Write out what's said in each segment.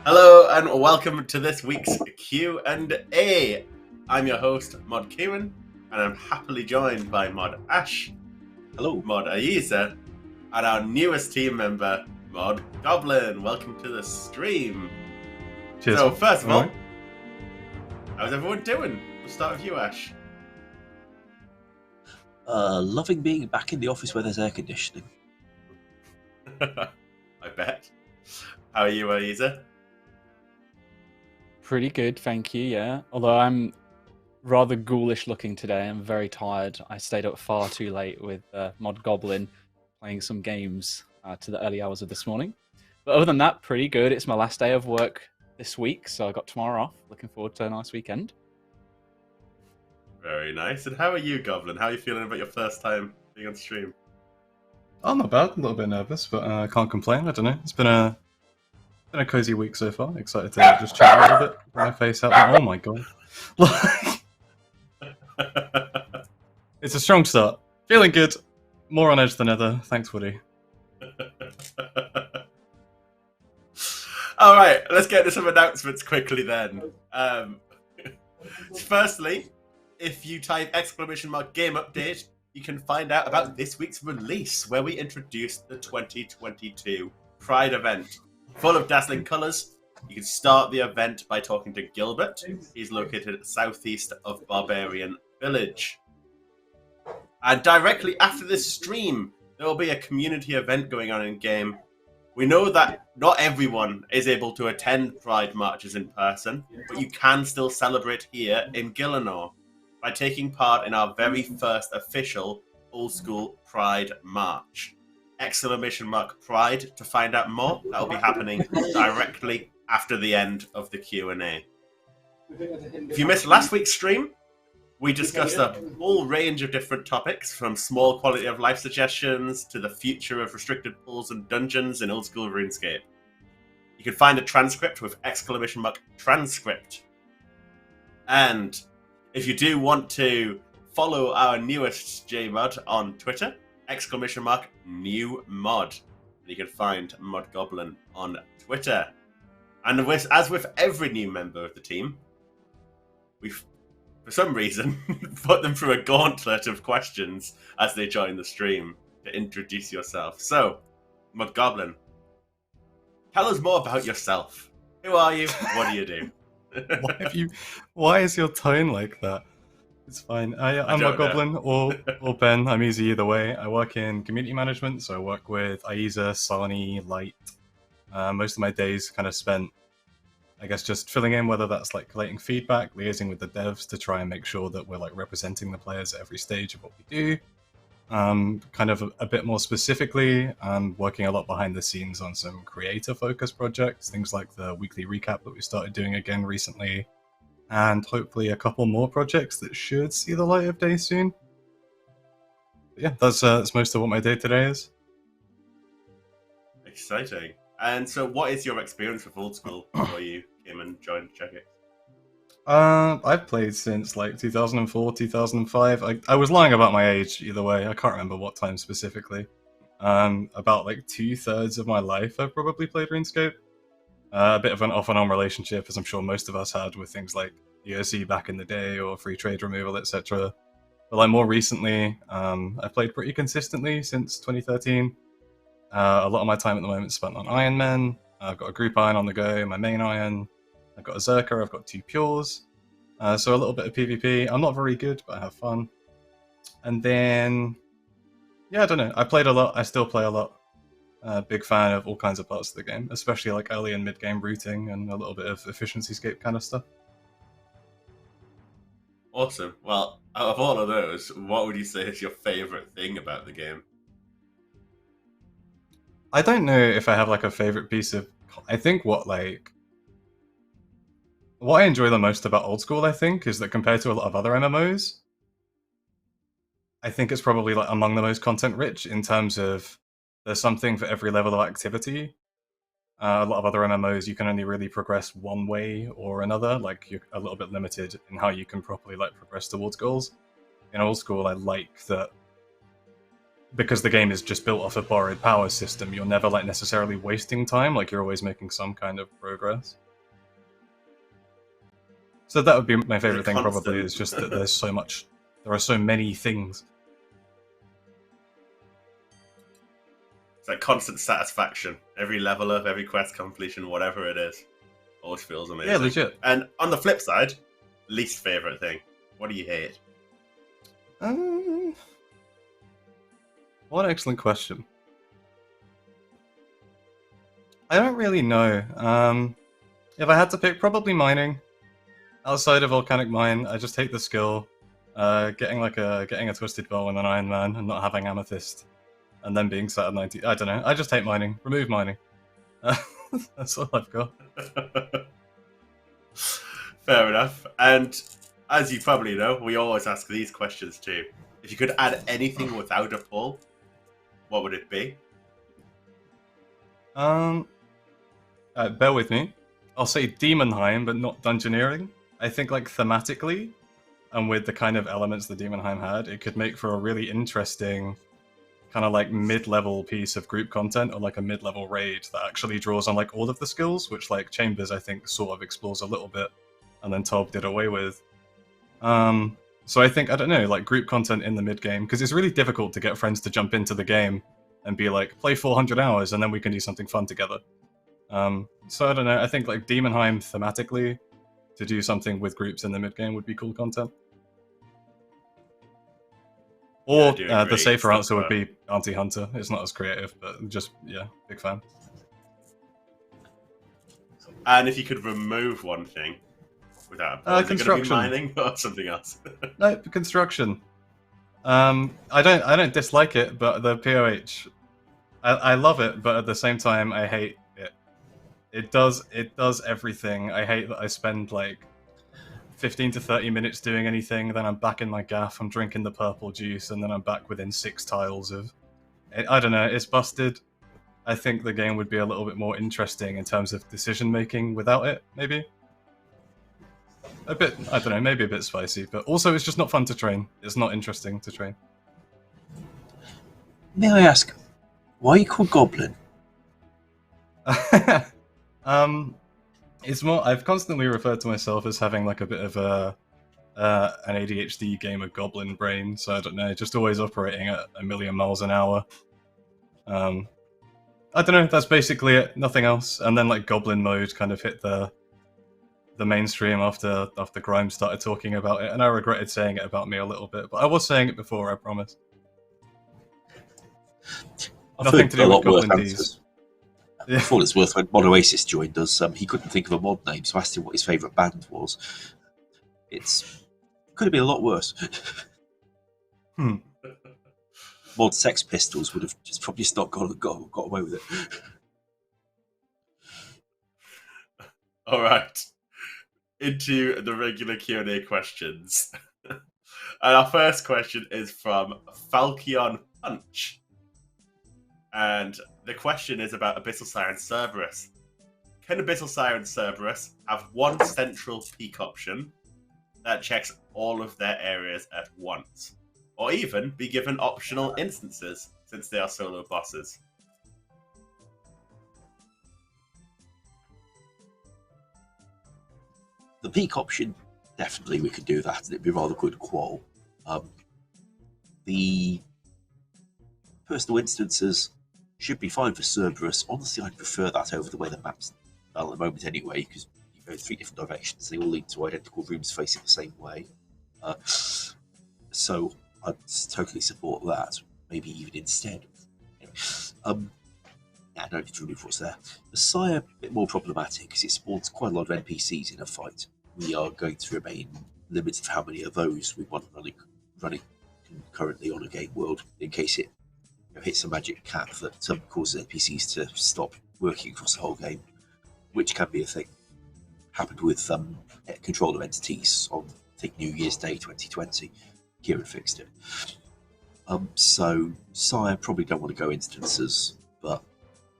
Hello and welcome to this week's Q&A. I'm your host, Mod Kieren, and I'm happily joined by Mod Ash, Hello. Mod Ayiza, and our newest team member, Mod Goblin. Welcome to the stream. Cheers. So first of all, how's everyone doing? We'll start with you, Ash. Loving being back in the office where there's air conditioning. I bet. How are you, Ayiza? Pretty good, thank you, yeah. Although I'm rather ghoulish looking today. I'm very tired. I stayed up far too late with Mod Goblin playing some games to the early hours of this morning. But other than that, pretty good. It's my last day of work this week, so I got tomorrow off. Looking forward to a nice weekend. Very nice. And how are you, Goblin? How are you feeling about your first time being on stream? Oh, not bad. A little bit nervous, but I can't complain. I don't know. It's been a cozy week so far. Excited to just chat a little bit. Put my face out there. Oh my god. It's a strong start. Feeling good. More on edge than ever. Thanks, Woody. All right, let's get to some announcements quickly then. Firstly, if you type !game update, you can find out about this week's release, where we introduced the 2022 Pride event. Full of dazzling colours, you can start the event by talking to Gilbert. He's located southeast of Barbarian Village. And directly after this stream, there will be a community event going on in-game. We know that not everyone is able to attend Pride marches in person, but you can still celebrate here in Gillinor by taking part in our very first official Old School Pride March. !Pride to find out more. That will be happening directly after the end of the Q&A. If you missed last week's stream, we discussed a whole range of different topics, from small quality of life suggestions to the future of restricted pools and dungeons in Old School RuneScape. You can find a transcript with !transcript. And if you do want to follow our newest JMod on Twitter, !new mod. You can find Mod Goblin on Twitter. And as with every new member of the team, we've, for some reason, put them through a gauntlet of questions as they join the stream to introduce yourself. So, Mod Goblin, tell us more about yourself. Who are you? What do you do? Why is your tone like that? It's fine. I'm a Goblin or Ben. I'm easy either way. I work in community management, so I work with Ayiza, Sani, Light. Most of my days kind of spent, I guess, just filling in, whether that's like collating feedback, liaising with the devs to try and make sure that we're like representing the players at every stage of what we do. Kind of a bit more specifically, I'm working a lot behind the scenes on some creator-focused projects, things like the weekly recap that we started doing again recently, and hopefully a couple more projects that should see the light of day soon. But yeah, that's most of what my day today is. Exciting. And so what is your experience with Old School before you came and joined Jacket? I've played since like 2004, 2005. I was lying about my age either way. I can't remember what time specifically. About like 2/3 of my life I've probably played RuneScape. A bit of an off and on relationship, as I'm sure most of us had, with things like EOC back in the day or free trade removal, etc. But like more recently, I've played pretty consistently since 2013. A lot of my time at the moment is spent on Iron Men. I've got a group Iron on the go, my main Iron. I've got a Zerker, I've got 2 Pures. So a little bit of PvP. I'm not very good, but I have fun. And then, yeah, I don't know. I played a lot, I still play a lot. Big fan of all kinds of parts of the game, especially like early and mid-game routing and a little bit of efficiency-scape kind of stuff. Awesome. Well, out of all of those, what would you say is your favorite thing about the game? I don't know if I have like a favorite piece of... I think what I enjoy the most about Old School, I think, is that compared to a lot of other MMOs, I think it's probably like among the most content-rich in terms of there's something for every level of activity. A lot of other MMOs, you can only really progress one way or another. Like, you're a little bit limited in how you can properly like progress towards goals. In Old School, I like that because the game is just built off a borrowed power system, you're never like necessarily wasting time. Like you're always making some kind of progress. So that would be my favorite thing. Probably is just that there's so much. There are so many things. It's like constant satisfaction. Every level up, every quest completion, whatever it is, always feels amazing. Yeah, legit. And on the flip side, least favorite thing. What do you hate? What an excellent question. I don't really know. If I had to pick, probably mining. Outside of volcanic mine, I just hate the skill. Getting a twisted bow and an Iron Man and not having amethyst, and then being sat at 90. I don't know. I just hate mining. Remove mining. That's all I've got. Fair enough. And as you probably know, we always ask these questions too. If you could add anything without a pull, what would it be? Bear with me. I'll say Demonheim, but not Dungeoneering. I think, like, thematically, and with the kind of elements that Demonheim had, it could make for a really interesting kind of, like, mid-level piece of group content, or, like, a mid-level raid that actually draws on, like, all of the skills, which, like, Chambers, I think, sort of explores a little bit, and then Tob did away with. So I think, I don't know, like, group content in the mid-game, because it's really difficult to get friends to jump into the game and be like, play 400 hours, and then we can do something fun together. So I don't know, I think, like, Demonheim thematically, to do something with groups in the mid-game would be cool content. Or the safer answer would be Anti-Hunter. It's not as creative, but just, yeah, big fan. And if you could remove one thing without a pull, is it going to be mining or something else? No, construction. I don't dislike it, but the POH, I love it, but at the same time, I hate it. It does everything. I hate that I spend like 15 to 30 minutes doing anything, then I'm back in my gaff, I'm drinking the purple juice, and then I'm back within 6 tiles of... I don't know, it's busted. I think the game would be a little bit more interesting in terms of decision-making without it, maybe. A bit, I don't know, maybe a bit spicy, but also it's just not fun to train. It's not interesting to train. May I ask, why are you called Goblin? It's more. I've constantly referred to myself as having like a bit of an ADHD game of Goblin brain. So I don't know, just always operating at 1,000,000 miles an hour. I don't know. That's basically it. Nothing else. And then like Goblin mode kind of hit the mainstream after Grimes started talking about it, and I regretted saying it about me a little bit. But I was saying it before. I promise. Nothing to do with Goblin D's. I thought it's worth when Mod Oasis joined us. He couldn't think of a mod name, so I asked him what his favourite band was. It could have been a lot worse. Mod Sex Pistols would have just probably not got away with it. All right, into the regular Q&A questions. And our first question is from Falchion Punch. And the question is about Abyssal Siren Cerberus. Can Abyssal Siren Cerberus have one central peak option that checks all of their areas at once? Or even be given optional instances, since they are solo bosses? The peak option, definitely we could do that, and it'd be rather good qual. The personal instances should be fine for Cerberus. Honestly, I'd prefer that over the way the map's done at the moment anyway, because you go 3 different directions, they all lead to identical rooms facing the same way. So I'd totally support that, maybe even instead. Anyway, yeah, no need to remove what's there. The Sire, a bit more problematic, because it spawns quite a lot of NPCs in a fight. We are going to remain limited for how many of those we want running concurrently on a game world, in case it hits a magic cap that causes NPCs to stop working across the whole game, which can be a thing. Happened with control of entities on, I think, New Year's Day 2020. Kieren fixed it. So Sire probably don't want to go instances, but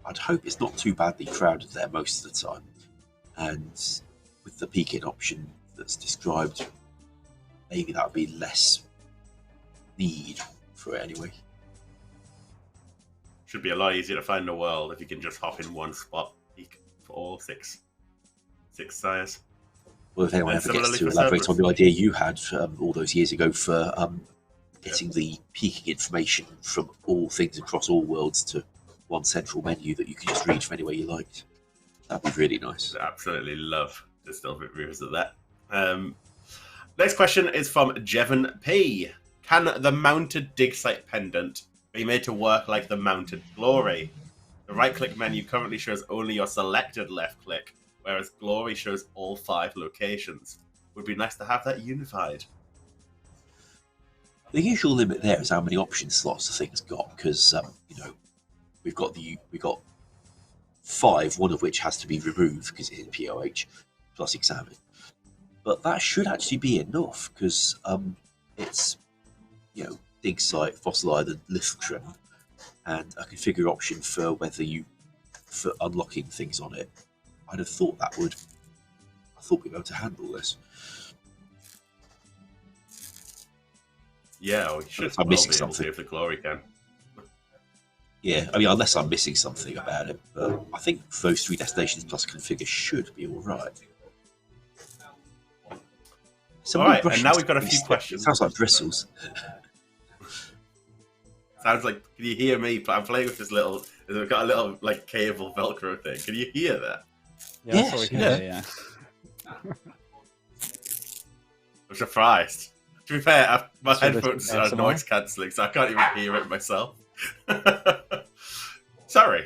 I'd hope it's not too badly crowded there most of the time. And with the peek-in option that's described, maybe that would be less need for it anyway. Should be a lot easier to find in the world if you can just hop in one spot for all six sires. Well, if anyone And ever gets similarly to for elaborate on Cerberus. the idea you had all those years ago for getting the peaking information from all things across all worlds to one central menu that you could just read from anywhere you liked, that'd be really nice. I absolutely love to still revisit that. Next question is from Jevon P. Can the mounted dig site pendant be made to work like the mounted glory? The right-click menu currently shows only your selected left click, whereas glory shows all 5 locations. Would be nice to have that unified. The usual limit there is how many option slots the thing's got, because we've got 5, one of which has to be removed because it's in POH plus examine. But that should actually be enough because it's dig site, fossil island, lithotrem, and a configure option for for unlocking things on it. I'd have thought we'd be able to handle this. Yeah, we should I'm well missing be able something. to if the glory can. Yeah, I mean, unless I'm missing something about it, but I think those 3 destinations plus configure should be all right. All right, and now we've got a few questions. It sounds like bristles. Sounds like, can you hear me? I'm playing with this little, we've got a little like cable Velcro thing. Can you hear that? Yeah, that's what we can hear, yeah. I'm surprised. To be fair, my So this headphones is are ASMR? noise cancelling, so I can't even hear it myself. Sorry.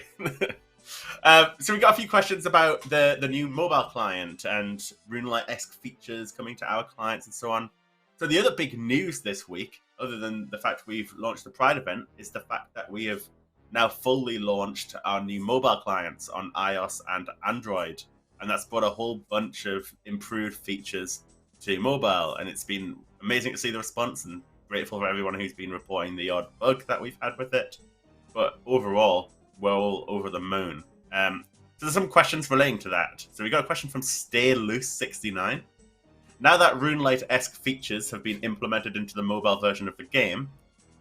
So we got a few questions about the new mobile client and RuneLite-esque features coming to our clients and so on. So the other big news this week, other than the fact we've launched the Pride event, is the fact that we have now fully launched our new mobile clients on iOS and Android. And that's brought a whole bunch of improved features to mobile. And it's been amazing to see the response and grateful for everyone who's been reporting the odd bug that we've had with it. But overall, we're all over the moon. So there's some questions relating to that. So we got a question from StayLoose69. Now that RuneLite-esque features have been implemented into the mobile version of the game,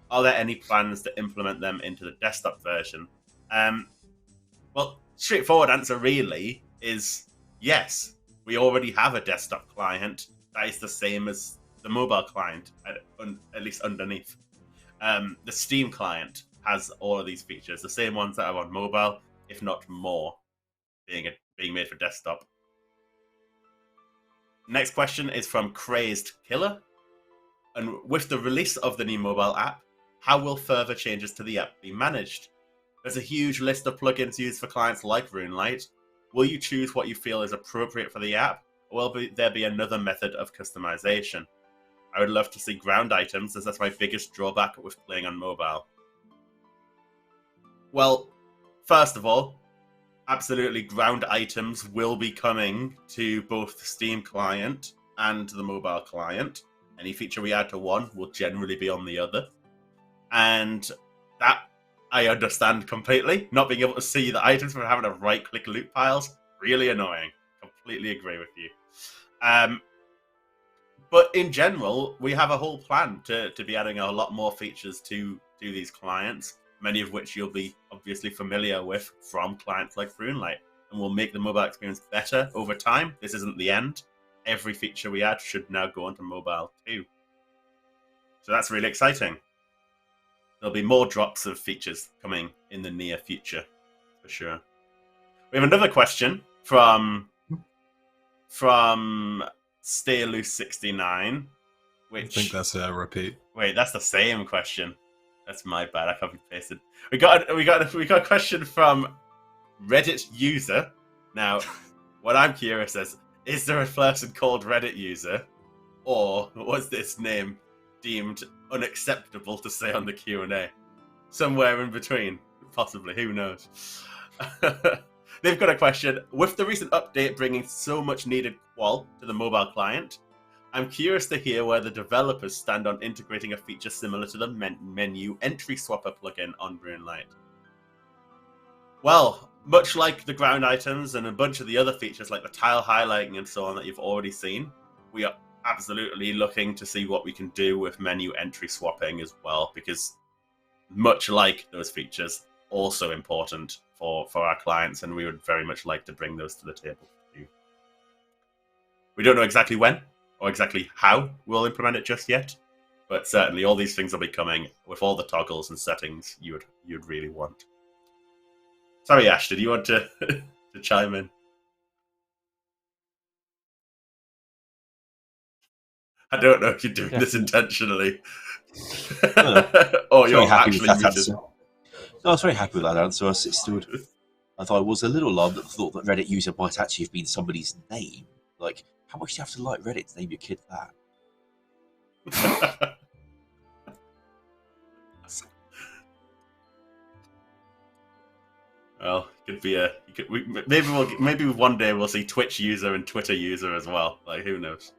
are there any plans to implement them into the desktop version? Well, straightforward answer really is yes. We already have a desktop client that is the same as the mobile client, at least underneath. The Steam client has all of these features, the same ones that are on mobile, if not more, being made for desktop. Next question is from Crazed Killer. And with the release of the new mobile app, how will further changes to the app be managed? There's a huge list of plugins used for clients like RuneLite. Will you choose what you feel is appropriate for the app, or will there be another method of customization? I would love to see ground items, as that's my biggest drawback with playing on mobile. Well, first of all, absolutely ground items will be coming to both the Steam client and the mobile client. Any feature we add to one will generally be on the other. And that I understand completely. Not being able to see the items from having to right-click loot piles, really annoying. Completely agree with you. But in general, we have a whole plan to be adding a lot more features to these clients, many of which you'll be obviously familiar with from clients like RuneLite, and will make the mobile experience better over time. This isn't the end. Every feature we add should now go onto mobile too. So that's really exciting. There'll be more drops of features coming in the near future, for sure. We have another question from StayLoose69, which I think that's a repeat. Wait, that's the same question. That's my bad. I copy pasted. We got a question from Reddit user. Now, what I'm curious is there a person called Reddit user, or was this name deemed unacceptable to say on the Q&A? Somewhere in between, possibly. Who knows? They've got a question. With the recent update bringing so much needed qual to the mobile client, I'm curious to hear where the developers stand on integrating a feature similar to the menu entry swapper plugin on RuneLite. Well, much like the ground items and a bunch of the other features like the tile highlighting and so on that you've already seen, we are absolutely looking to see what we can do with menu entry swapping as well, because much like those features, also important for our clients, and we would very much like to bring those to the table for you. We don't know exactly when or exactly how we'll implement it just yet, but certainly all these things will be coming with all the toggles and settings you'd really want. Sorry, Ash, did you want to to chime in? I don't know if you're doing this intentionally. Or you're actually muted. No, I was very happy with that answer. I thought I was a little alarmed at the thought that Reddit user might actually have been somebody's name. Like, how much do you have to like Reddit to name your kid that? Well, it could be maybe one day we'll see Twitch user and Twitter user as well. Like, who knows?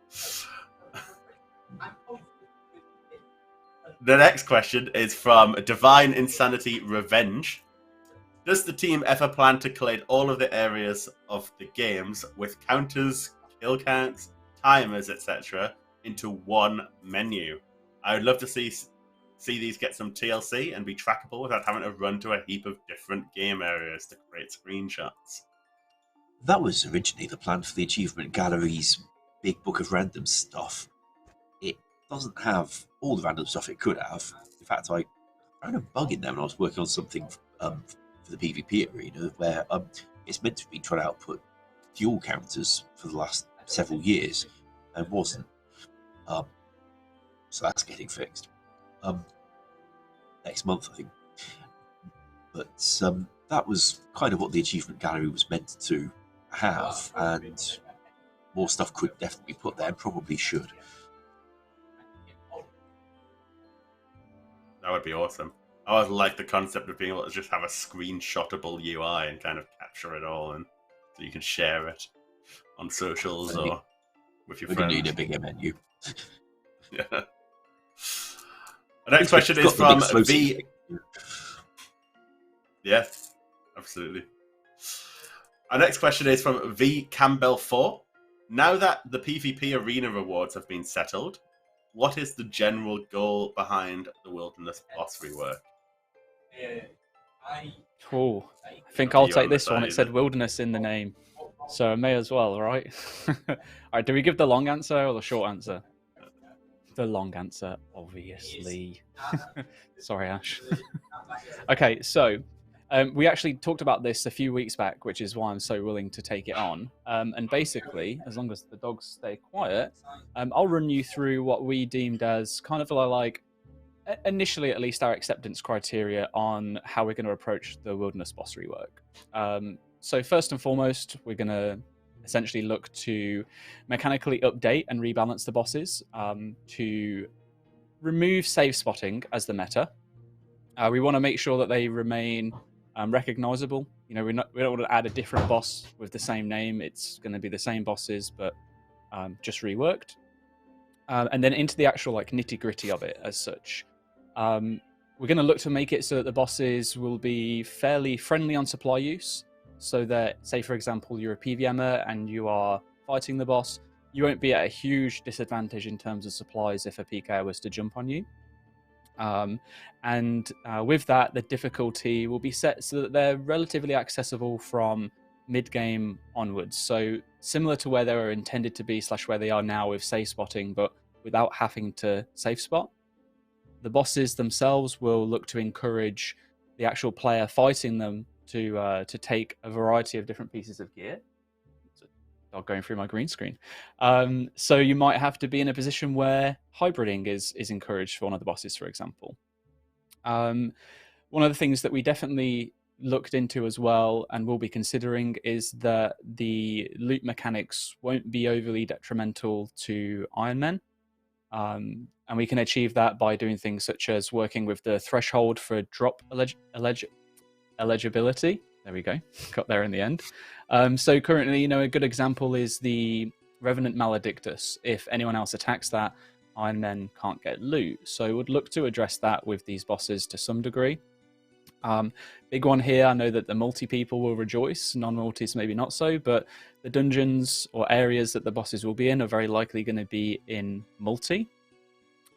The next question is from Divine Insanity Revenge. Does the team ever plan to collate all of the areas of the games with counters, kill counts, timers, etc. into one menu? I would love to see these get some TLC and be trackable without having to run to a heap of different game areas to create screenshots. That was originally the plan for the Achievement Gallery's big book of random stuff. It doesn't have all the random stuff it could have. In fact, I found a bug in there when I was working on something for the PvP arena where it's meant to have been trying to output fuel counters for the last several years and wasn't. So that's getting fixed. Next month, I think. But that was kind of what the Achievement Gallery was meant to have, and more stuff could definitely be put there, and probably should. That would be awesome. I always like the concept of being able to just have a screenshotable UI and kind of capture it all, and so you can share it on socials or with your friends. We're going to need a bigger menu. Yeah. The next question is from V. Yeah, absolutely. Our next question is from V Campbell 4. Now that the PvP arena rewards have been settled, what is the general goal behind the Wilderness boss rework? Oh, I think I'll take this one. It said Wilderness in the name, so I may as well, right? All right, do we give the long answer or the short answer? The long answer, obviously. Sorry, Ash. Okay, so we actually talked about this a few weeks back, which is why I'm so willing to take it on. And basically, as long as the dogs stay quiet, I'll run you through what we deemed as kind of like, initially at least, our acceptance criteria on how we're going to approach the Wilderness boss rework. So first and foremost, we're going to essentially look to mechanically update and rebalance the bosses to remove save spotting as the meta. We want to make sure that they remain recognizable. You know, we don't want to add a different boss with the same name. It's going to be the same bosses, but just reworked. And then into the actual like nitty gritty of it as such. We're going to look to make it so that the bosses will be fairly friendly on supply use. So that, say for example, you're a PVMer and you are fighting the boss, you won't be at a huge disadvantage in terms of supplies if a PK was to jump on you. And with that, the difficulty will be set so that they're relatively accessible from mid-game onwards. So similar to where they were intended to be / where they are now with safe spotting, but without having to safe spot. The bosses themselves will look to encourage the actual player fighting them to take a variety of different pieces of gear. Dog going through my green screen. So you might have to be in a position where hybriding is encouraged for one of the bosses, for example. One of the things that we definitely looked into as well and will be considering is that the loot mechanics won't be overly detrimental to Iron Men. And we can achieve that by doing things such as working with the threshold for drop eligibility. There we go. Got there in the end. So currently, you know, a good example is the Revenant Maledictus. If anyone else attacks that, Iron Men can't get loot. So we'd look to address that with these bosses to some degree. Big one here, I know that the multi people will rejoice, non-multis maybe not so, but the dungeons or areas that the bosses will be in are very likely going to be in multi.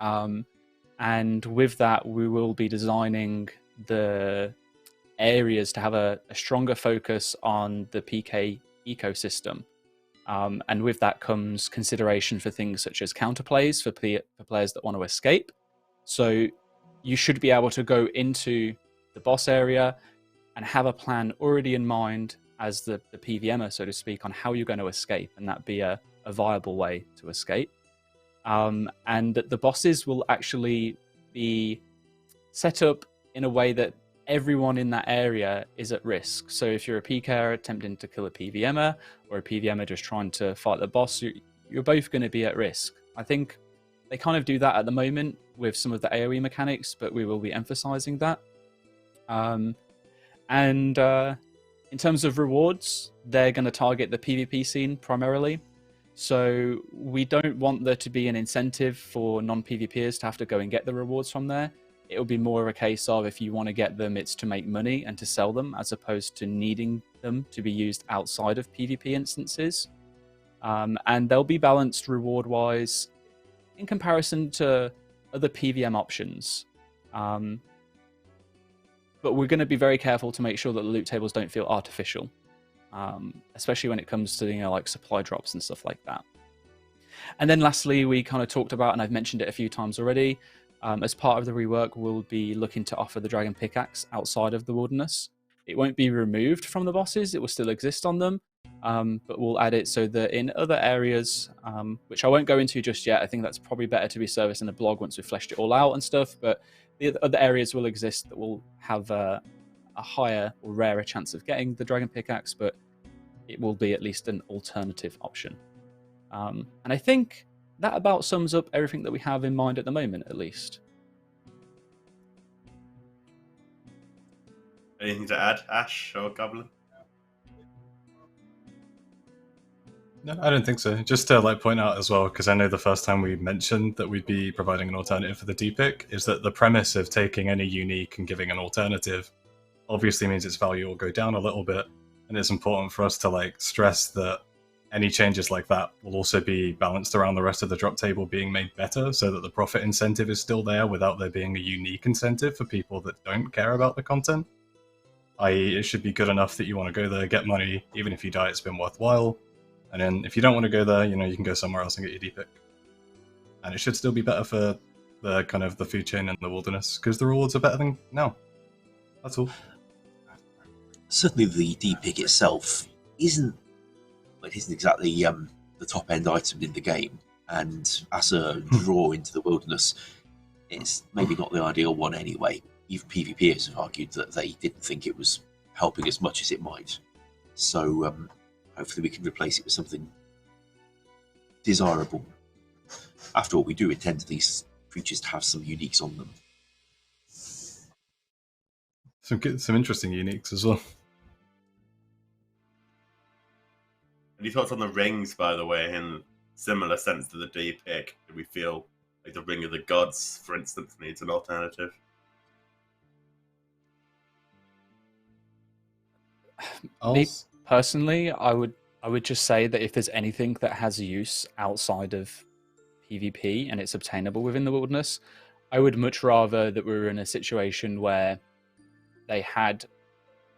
And with that, we will be designing the areas to have a stronger focus on the PK ecosystem. And with that comes consideration for things such as counterplays for players that want to escape. So you should be able to go into the boss area and have a plan already in mind as the PVMer, so to speak, on how you're going to escape, and that be a viable way to escape. And that the bosses will actually be set up in a way that everyone in that area is at risk. So if you're a PKer attempting to kill a PVMer, or a PVMer just trying to fight the boss, you're both going to be at risk. I think they kind of do that at the moment with some of the AoE mechanics, but we will be emphasizing that. And in terms of rewards, they're going to target the PvP scene primarily. So we don't want there to be an incentive for non-PvPers to have to go and get the rewards from there. It'll be more of a case of, if you want to get them, it's to make money and to sell them, as opposed to needing them to be used outside of PvP instances. And they'll be balanced reward-wise in comparison to other PVM options. But we're going to be very careful to make sure that the loot tables don't feel artificial, especially when it comes to, you know, like supply drops and stuff like that. And then lastly, we kind of talked about, and I've mentioned it a few times already, as part of the rework, we'll be looking to offer the Dragon Pickaxe outside of the Wilderness. It won't be removed from the bosses, it will still exist on them, but we'll add it so that in other areas, which I won't go into just yet, I think that's probably better to be serviced in a blog once we've fleshed it all out and stuff, but the other areas will exist that will have a higher or rarer chance of getting the Dragon Pickaxe, but it will be at least an alternative option. And I think that about sums up everything that we have in mind at the moment, at least. Anything to add, Ash or Goblin? No, I don't think so. Just to like point out as well, because I know the first time we mentioned that we'd be providing an alternative for the D-pick, is that the premise of taking any unique and giving an alternative obviously means its value will go down a little bit, and it's important for us to like stress that any changes like that will also be balanced around the rest of the drop table being made better, so that the profit incentive is still there without there being a unique incentive for people that don't care about the content. I.e., it should be good enough that you want to go there, get money, even if you die it's been worthwhile, and then if you don't want to go there, you know, you can go somewhere else and get your D-pick. And it should still be better for the kind of the food chain and the Wilderness, because the rewards are better than now. That's all. Certainly the D-pick itself isn't exactly the top-end item in the game, and as a draw into the Wilderness, it's maybe not the ideal one anyway. Even PvPers have argued that they didn't think it was helping as much as it might. So hopefully we can replace it with something desirable. After all, we do intend these creatures to have some uniques on them. Some interesting uniques as well. Any thoughts on the rings, by the way, in similar sense to the D-pick? Do we feel like the Ring of the Gods, for instance, needs an alternative? Me personally, I would just say that if there's anything that has a use outside of PvP and it's obtainable within the Wilderness, I would much rather that we were in a situation where they had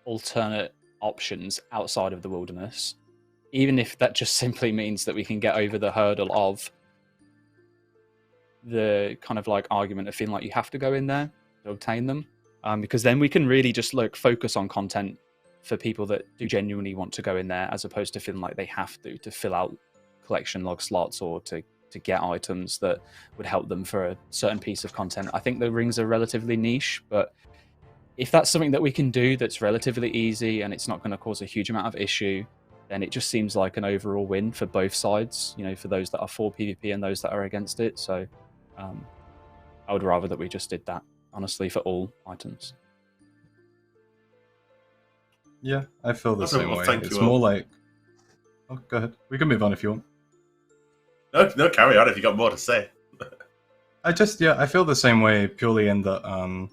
alternate options outside of the Wilderness, even if that just simply means that we can get over the hurdle of the kind of like argument of feeling like you have to go in there to obtain them, because then we can really just like focus on content for people that do genuinely want to go in there, as opposed to feeling like they have to fill out collection log slots or to get items that would help them for a certain piece of content. I think the rings are relatively niche, but if that's something that we can do that's relatively easy and it's not going to cause a huge amount of issue, then it just seems like an overall win for both sides, you know, for those that are for PvP and those that are against it. So I would rather that we just did that, honestly, for all items. Yeah, I feel the same way. Thank It's you more all. like... Oh, go ahead. We can move on if you want. No, carry on if you got more to say. I feel the same way, purely in that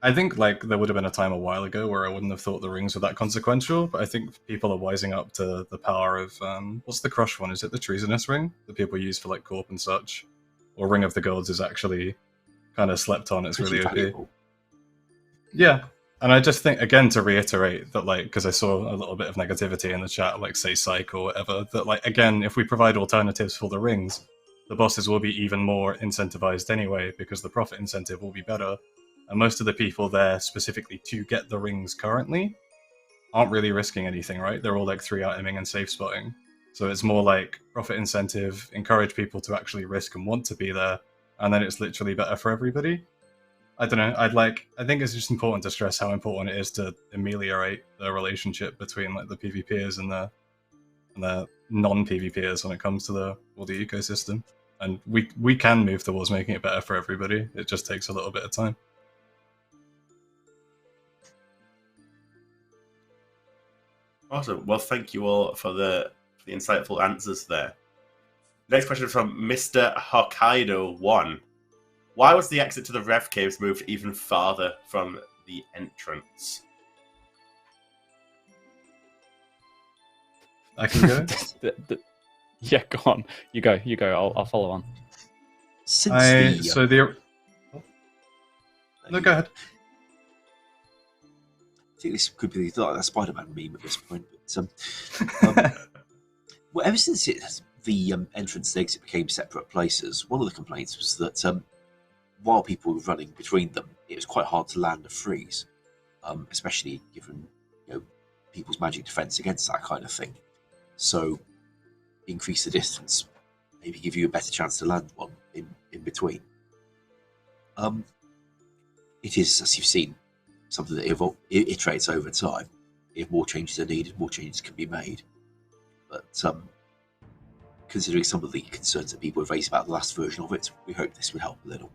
I think like there would have been a time a while ago where I wouldn't have thought the rings were that consequential, but I think people are wising up to the power of what's the crush one? Is it the treasonous ring that people use for like corp and such? Or Ring of the Gods is actually kind of slept on, it's really OP. Valuable. Yeah, And I just think, again, to reiterate that, like, because I saw a little bit of negativity in the chat, like, say, Psych or whatever, that, like, again, if we provide alternatives for the rings, the bosses will be even more incentivized anyway, because the profit incentive will be better. And most of the people there specifically to get the rings currently aren't really risking anything, right? They're all, like, 3-iteming and safe spotting. So it's more like profit incentive, encourage people to actually risk and want to be there, and then it's literally better for everybody. I don't know. I think it's just important to stress how important it is to ameliorate the relationship between like the PvPers and the non-PvPers when it comes to the ecosystem. And we can move towards making it better for everybody. It just takes a little bit of time. Awesome. Well, thank you all for the insightful answers there. Next question from Mr. Hokkaido1. Why was the exit to the Rev Caves moved even farther from the entrance? I can go. Yeah, go on. You go. I'll follow on. Since No, go ahead. I think this could be like a Spider-Man meme at this point. But well, ever since the entrance and exit became separate places, one of the complaints was that while people were running between them, it was quite hard to land a freeze, especially given people's magic defense against that kind of thing. So increase the distance, maybe give you a better chance to land one in between. It is, as you've seen, something that iterates over time. If more changes are needed, more changes can be made. But considering some of the concerns that people have raised about the last version of it, we hope this would help a little.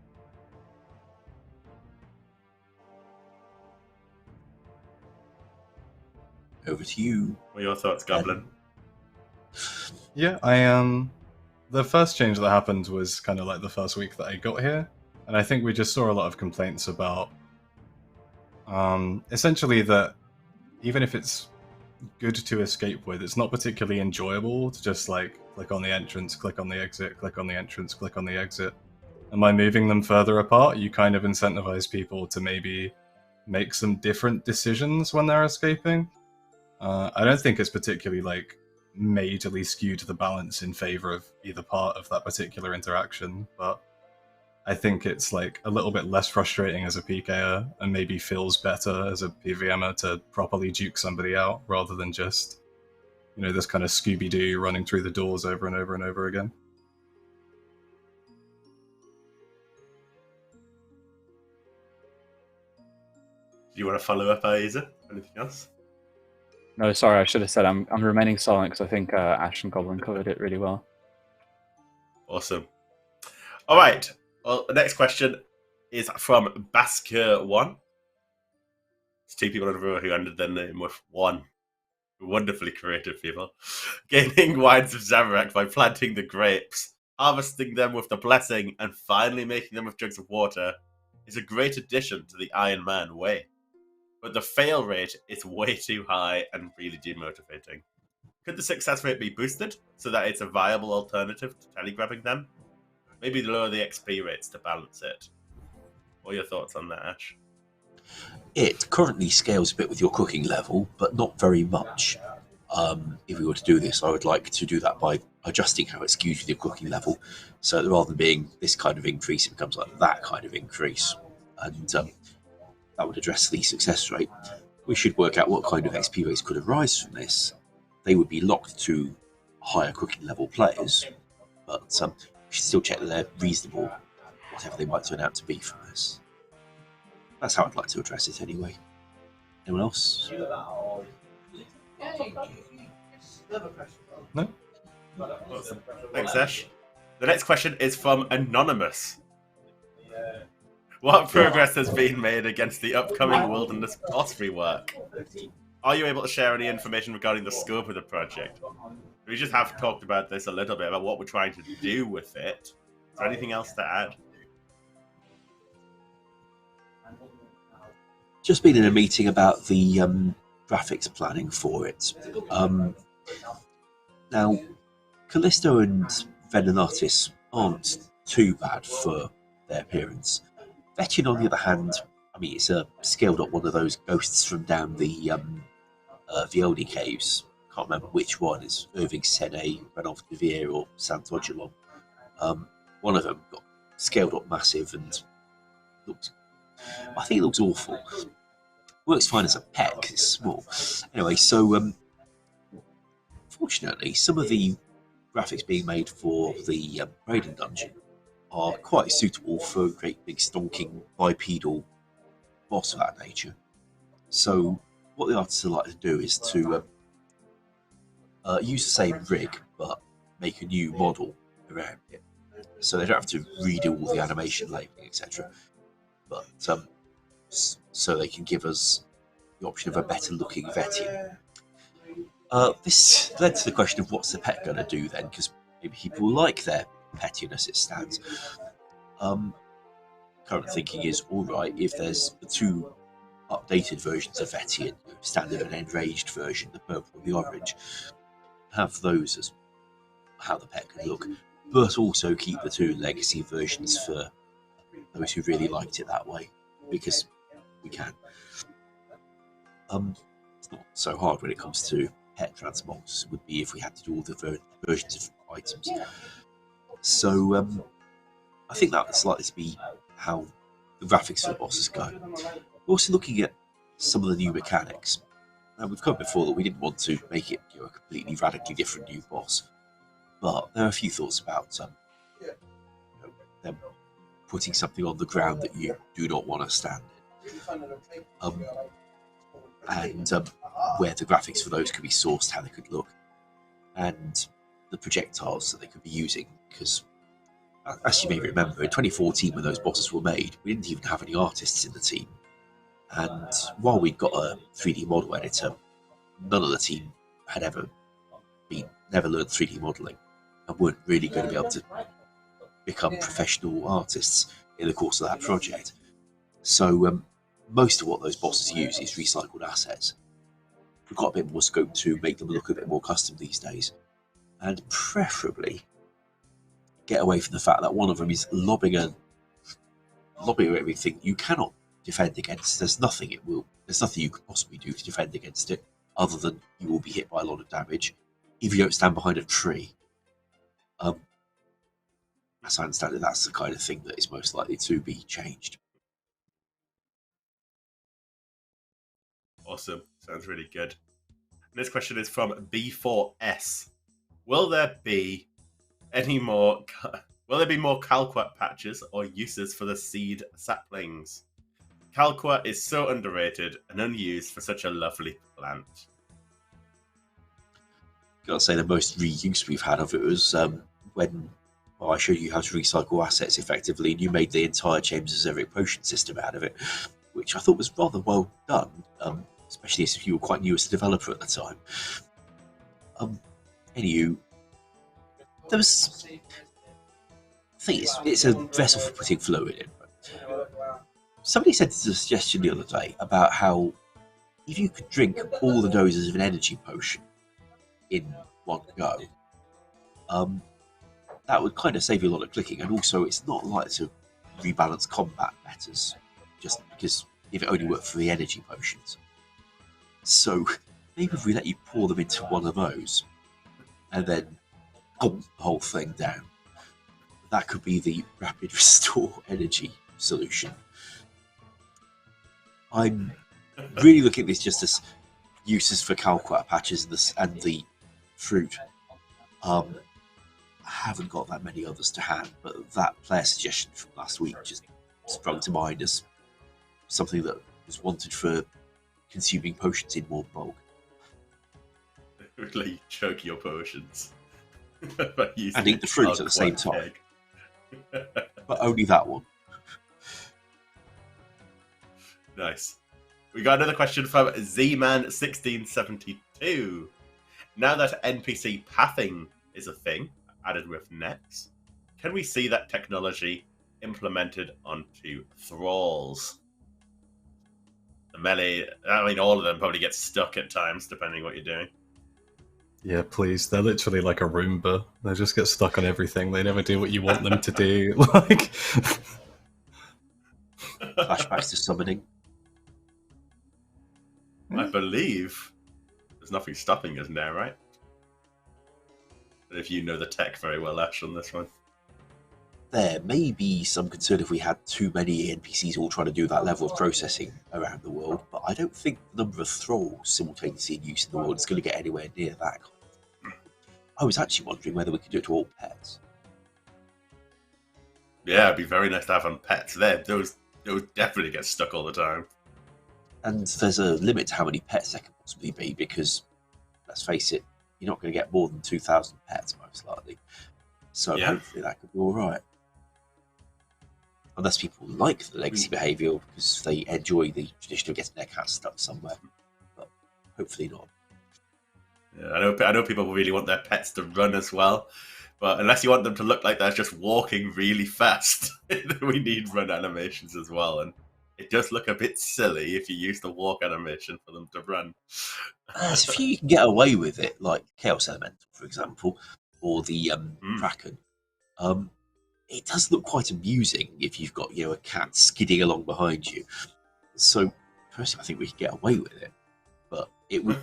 Over to you. What are your thoughts, Goblin? Yeah, the first change that happened was kind of like the first week that I got here, and I think we just saw a lot of complaints about essentially that even if it's good to escape with, it's not particularly enjoyable to just like click on the entrance, click on the exit, click on the entrance, click on the exit. And by moving them further apart, you kind of incentivize people to maybe make some different decisions when they're escaping. I don't think it's particularly like majorly skewed the balance in favor of either part of that particular interaction, but I think it's like a little bit less frustrating as a PKer and maybe feels better as a PVMer to properly juke somebody out rather than just, this kind of Scooby-Doo running through the doors over and over and over again. Do you want to follow up, Ayiza? Anything else? No, sorry, I should have said I'm remaining silent because I think Ash and Goblin covered it really well. Awesome. All right. Well, the next question is from Basker1. It's two people in a row who ended their name with one. Wonderfully creative people. Gaining wines of Zamorak by planting the grapes, harvesting them with the blessing, and finally making them with jugs of water is a great addition to the Iron Man way. But the fail rate is way too high and really demotivating. Could the success rate be boosted so that it's a viable alternative to telegrabbing them? Maybe lower the XP rates to balance it. What are your thoughts on that, Ash? It currently scales a bit with your cooking level, but not very much. If we were to do this, I would like to do that by adjusting how it skews with your cooking level. So rather than being this kind of increase, it becomes like that kind of increase. And that would address the success rate. We should work out what kind of XP rates could arise from this. They would be locked to higher cooking level players, but we should still check that they're reasonable, whatever they might turn out to be from this. That's how I'd like to address it anyway. Anyone else? No? Awesome. Thanks, Ash. The next question is from Anonymous. What progress has been made against the upcoming Wilderness boss rework? Are you able to share any information regarding the scope of the project? We just have talked about this a little bit, about what we're trying to do with it. Is there anything else to add? Just been in a meeting about the graphics planning for it. Now, Callisto and Venenatis aren't too bad for their appearance. Vettin, on the other hand, mean, it's scaled up one of those ghosts from down the Violi caves. Can't remember which one. It's Irving Sene, Ranulph de Vere, or Sant'Ogilon. One of them got scaled up massive and I think it looks awful. Works fine as a pet because it's small. Anyway, so fortunately, some of the graphics being made for the Raiden dungeon are quite suitable for a great big stonking bipedal boss of that nature. So what the artists like to do is to use the same rig but make a new model around it. So they don't have to redo all the animation labeling, etc. But so they can give us the option of a better looking Vetian. This led to the question of what's the pet going to do then, because maybe people like their Petian as it stands. Current thinking is, alright, if there's the two updated versions of Vetian, standard and enraged version, the purple and the orange, have those as how the pet can look, but also keep the two legacy versions for those who really liked it that way, because we can. It's not so hard when it comes to pet transmogs. It would be if we had to do all the versions of items. So I think that's likely to be how the graphics for the bosses go. We're also looking at some of the new mechanics. Now, we've covered before that we didn't want to make it a completely radically different new boss, but there are a few thoughts about them putting something on the ground that you do not want to stand in. And where the graphics for those could be sourced, how they could look, and the projectiles that they could be using. Because, as you may remember, in 2014 when those bosses were made, we didn't even have any artists in the team. And while we'd got a 3D model editor, none of the team had never learned 3D modelling and weren't really going to be able to become professional artists in the course of that project. So most of what those bosses use is recycled assets. We've got a bit more scope to make them look a bit more custom these days, and preferably get away from the fact that one of them is lobbing everything you cannot defend against. There's nothing you could possibly do to defend against it, other than you will be hit by a lot of damage if you don't stand behind a tree. As I understand it, that's the kind of thing that is most likely to be changed. Awesome. Sounds really good. And this question is from B4S. Will there be more Calquat patches or uses for the seed saplings? Calquat is so underrated and unused for such a lovely plant. Gotta say, the most reuse we've had of it was when I showed you how to recycle assets effectively, and you made the entire James Zeric potion system out of it, which I thought was rather well done, especially if you were quite new as a developer at the time. Anywho, there was... I think it's a vessel for putting fluid in. Somebody sent us a suggestion the other day about how if you could drink all the doses of an energy potion in one go, that would kind of save you a lot of clicking, and also it's not likely to rebalance combat matters, just because if it only worked for the energy potions. So maybe if we let you pour them into one of those, and then pump the whole thing down, that could be the rapid restore energy solution. I'm really looking at this just as uses for Calquat patches and the fruit. I haven't got that many others to hand, but that player suggestion from last week just sprung to mind as something that was wanted for consuming potions in more bulk. Really choke your potions. And eat the fruit at the same time. But only that one. Nice. We got another question from Z-Man1672. Now that NPC pathing is a thing, added with Nex, can we see that technology implemented onto thralls? The melee, I mean, all of them probably get stuck at times, depending what you're doing. Yeah, please. They're literally like a Roomba. They just get stuck on everything. They never do what you want them to do. Like Flashbacks to summoning. I believe there's nothing stopping us now, right? If you know the tech very well, Ash, on this one. There may be some concern if we had too many NPCs all trying to do that level of processing around the world, but I don't think the number of thralls simultaneously in use in the world is going to get anywhere near that. I was actually wondering whether we could do it to all pets. Yeah, it'd be very nice to have on pets there. Those definitely get stuck all the time. And there's a limit to how many pets there can possibly be, because, let's face it, you're not going to get more than 2,000 pets, most likely. So Yeah. hopefully that could be alright. Unless people like the legacy behaviour because they enjoy the tradition of getting their cat stuck somewhere. But hopefully not. Yeah, I know people really want their pets to run as well, but unless you want them to look like they're just walking really fast, we need run animations as well. And it does look a bit silly if you use the walk animation for them to run. There's a few you can get away with it, like Chaos Elemental, for example, or the Kraken. It does look quite amusing if you've got a cat skidding along behind you. So personally, I think we could get away with it, but it would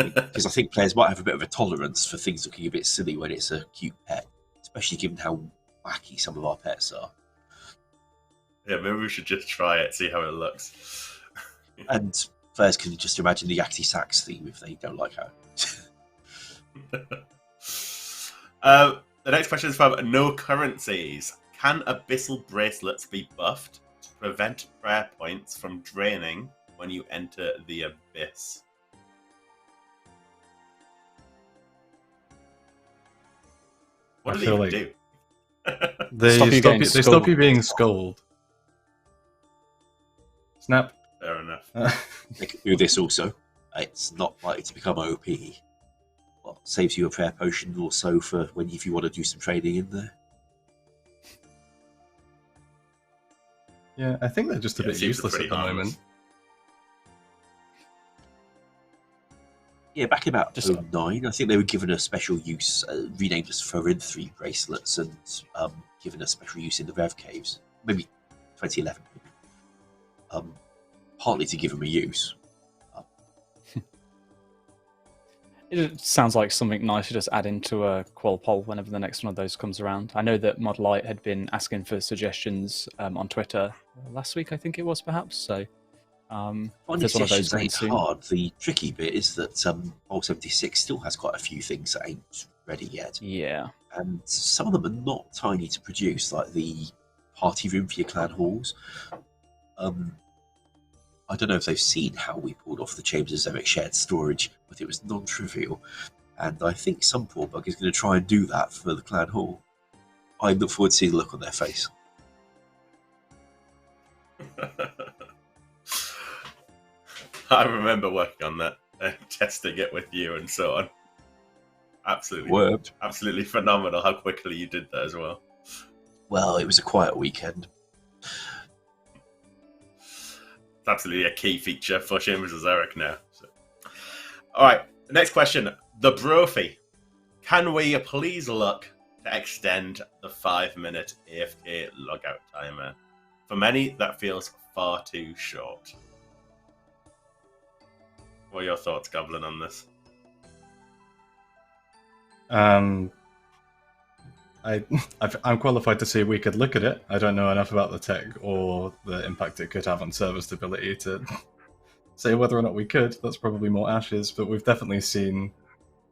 because I think players might have a bit of a tolerance for things looking a bit silly when it's a cute pet, especially given how wacky some of our pets are. Yeah, maybe we should just try it, see how it looks. And players can just imagine the Yakety Sax theme if they don't like how. The next question is from No Currencies. Can abyssal bracelets be buffed to prevent prayer points from draining when you enter the abyss? What I do they feel even like do? They stop you being skulled. Snap. Fair enough. They could do this also. It's not likely to become OP. Well, saves you a prayer potion or so for if you want to do some trading in there. Yeah, I think they're just a Yeah, it bit seems useless pretty at the harmless. moment. Yeah, back in about Just- 2009, I think they were given a special use, renamed as Forinthry bracelets, and given a special use in the Rev Caves. Maybe 2011. Partly to give them a use. It sounds like something nice to just add into a qual poll whenever the next one of those comes around. I know that Mod Light had been asking for suggestions on Twitter last week, I think it was, perhaps. So, Finding there's one of those suggestions coming ain't soon. hard. The tricky bit is that Old 76 still has quite a few things that ain't ready yet. Yeah. And some of them are not tiny to produce, like the party room for your clan halls. I don't know if they've seen how we pulled off the Chambers of Zerek shared storage, but it was non-trivial. And I think some poor bug is going to try and do that for the clan hall. I look forward to seeing the look on their face. I remember working on that, testing it with you and so on. Absolutely, Worked. absolutely phenomenal how quickly you did that as well. Well, it was a quiet weekend. It's absolutely a key feature for Chambers of Zerek now. So. All right, the next question. The Brophy. Can we please look to extend the 5-minute AFK logout timer? For many, that feels far too short. What are your thoughts, Goblin, on this? I'm qualified to say we could look at it. I don't know enough about the tech or the impact it could have on server stability to say whether or not we could. That's probably more Ash's, but we've definitely seen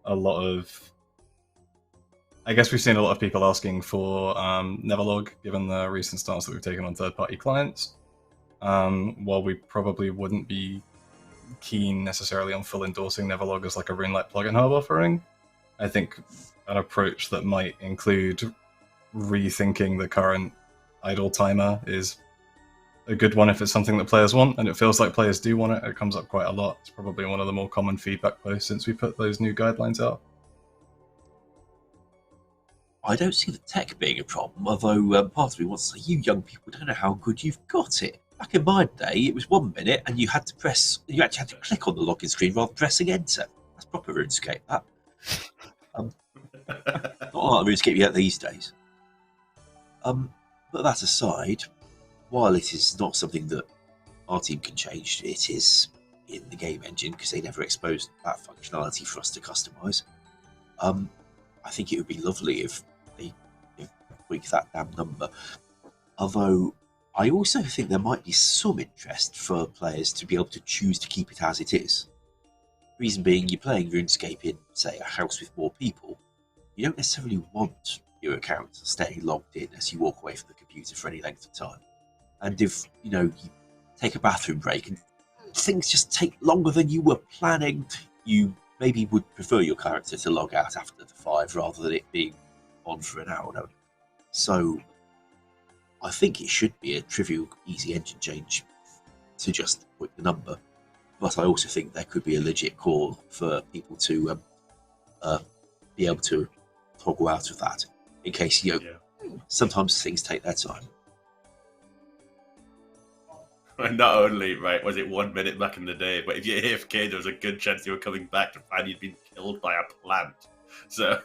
a lot of... I guess we've seen a lot of people asking for Neverlog, given the recent stance that we've taken on third-party clients. While we probably wouldn't be keen necessarily on full endorsing Neverlog as like a Runelight plugin hub offering, I think an approach that might include rethinking the current idle timer is a good one if it's something that players want, and it feels like players do want it. It comes up quite a lot. It's probably one of the more common feedback posts since we put those new guidelines out. I don't see the tech being a problem, although part of me wants to say, you young people don't know how good you've got it. Back in my day, it was 1 minute, and you actually had to click on the login screen rather than pressing enter. That's proper RuneScape, that. Not like RuneScape yet these days. But that aside, while it is not something that our team can change, it is in the game engine because they never exposed that functionality for us to customize. I think it would be lovely if they tweak that damn number. Although I also think there might be some interest for players to be able to choose to keep it as it is. Reason being, you're playing RuneScape in, say, a house with more people. You don't necessarily want your account to stay logged in as you walk away from the computer for any length of time. And if, you take a bathroom break and things just take longer than you were planning, you maybe would prefer your character to log out after the 5 rather than it being on for an hour. No. So I think it should be a trivial, easy engine change to just put the number. But I also think there could be a legit call for people to be able to toggle out of that in case, sometimes things take their time. Not only, right, was it 1 minute back in the day, but if you're AFK, there was a good chance you were coming back to find you'd been killed by a plant. So,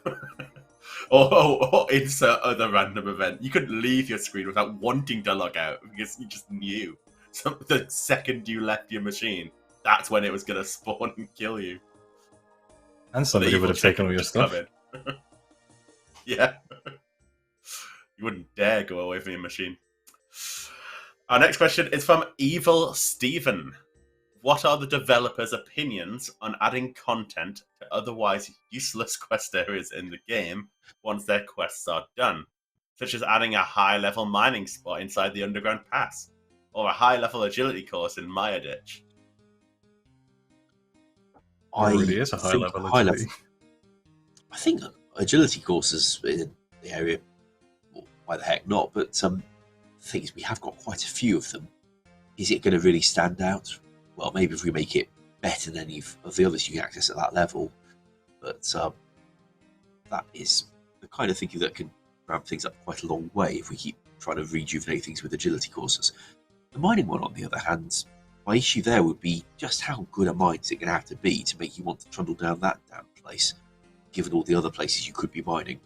or insert other random event. You couldn't leave your screen without wanting to log out because you just knew. So the second you left your machine, that's when it was going to spawn and kill you. And somebody would have taken all your stuff. Yeah. You wouldn't dare go away from your machine. Our next question is from Evil Steven. What are the developers' opinions on adding content to otherwise useless quest areas in the game once their quests are done? Such as adding a high-level mining spot inside the underground pass, or a high-level agility course in Maya Ditch. It already is a high-level agility. I think agility courses in the area, well, why the heck not, but the thing is we have got quite a few of them. Is it going to really stand out? Well, maybe if we make it better than any of the others you can access at that level, but that is the kind of thinking that can ramp things up quite a long way if we keep trying to rejuvenate things with agility courses. The mining one, on the other hand, my issue there would be just how good a mine is it going to have to be to make you want to trundle down that damn place, given all the other places you could be mining.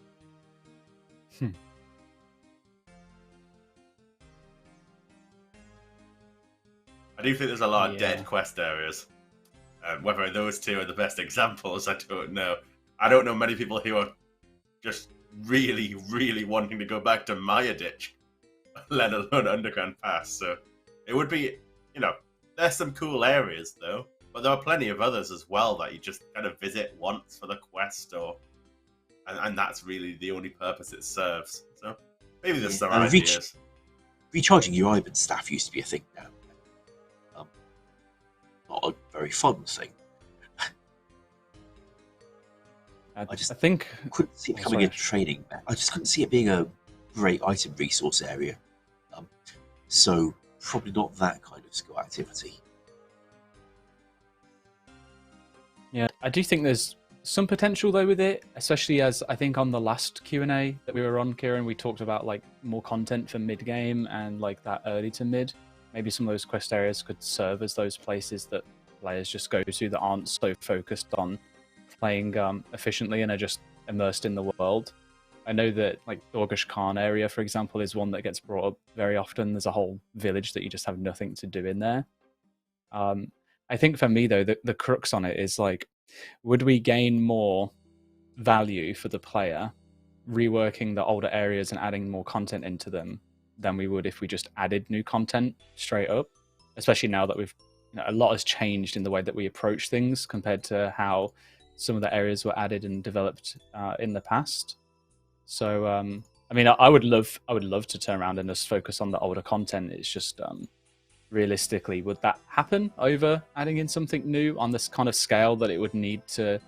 I do think there's a lot of dead quest areas. Whether those two are the best examples, I don't know. I don't know many people who are just really, really wanting to go back to Maya Ditch, let alone Underground Pass. So it would be, there's some cool areas though, but there are plenty of others as well that you just kind of visit once for the quest, and that's really the only purpose it serves. So maybe there's some ideas. Recharging your Ivan staff used to be a thing now. Not a very fun thing. I think couldn't see it becoming a training. I just couldn't see it being a great item resource area. So probably not that kind of skill activity. Yeah, I do think there's some potential though with it, especially as I think on the last Q&A that we were on, Kieren, we talked about like more content for mid game and like that early to mid. Maybe some of those quest areas could serve as those places that players just go to that aren't so focused on playing efficiently and are just immersed in the world. I know that like Dorgesh Khan area, for example, is one that gets brought up very often. There's a whole village that you just have nothing to do in there. I think for me though, the crux on it is like, would we gain more value for the player reworking the older areas and adding more content into them than we would if we just added new content straight up, especially now that we've a lot has changed in the way that we approach things compared to how some of the areas were added and developed in the past. So I mean, I would love to turn around and just focus on the older content. It's just realistically, would that happen over adding in something new on this kind of scale that it would need to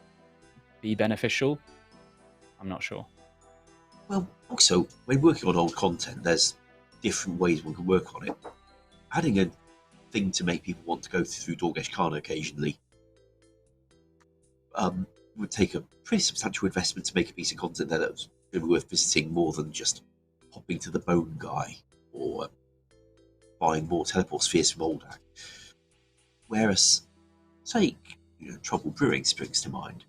be beneficial? I'm not sure. Well, also, when working on old content, there's different ways one can work on it. Adding a thing to make people want to go through Dorgesh Khan occasionally would take a pretty substantial investment to make a piece of content there that was going to be worth visiting more than just popping to the Bone Guy or buying more teleport spheres from Oldak. Whereas, take Trouble Brewing springs to mind.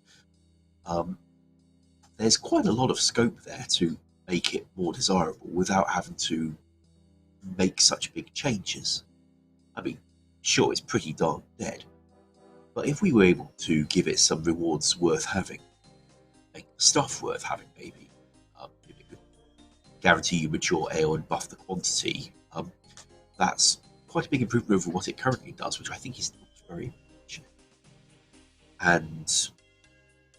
There's quite a lot of scope there to make it more desirable without having to make such big changes. I mean, sure, it's pretty darn dead, But if we were able to give it some rewards worth having, like stuff worth having, maybe, if it could guarantee you mature ale and buff the quantity, that's quite a big improvement over what it currently does, which I think is not very much. And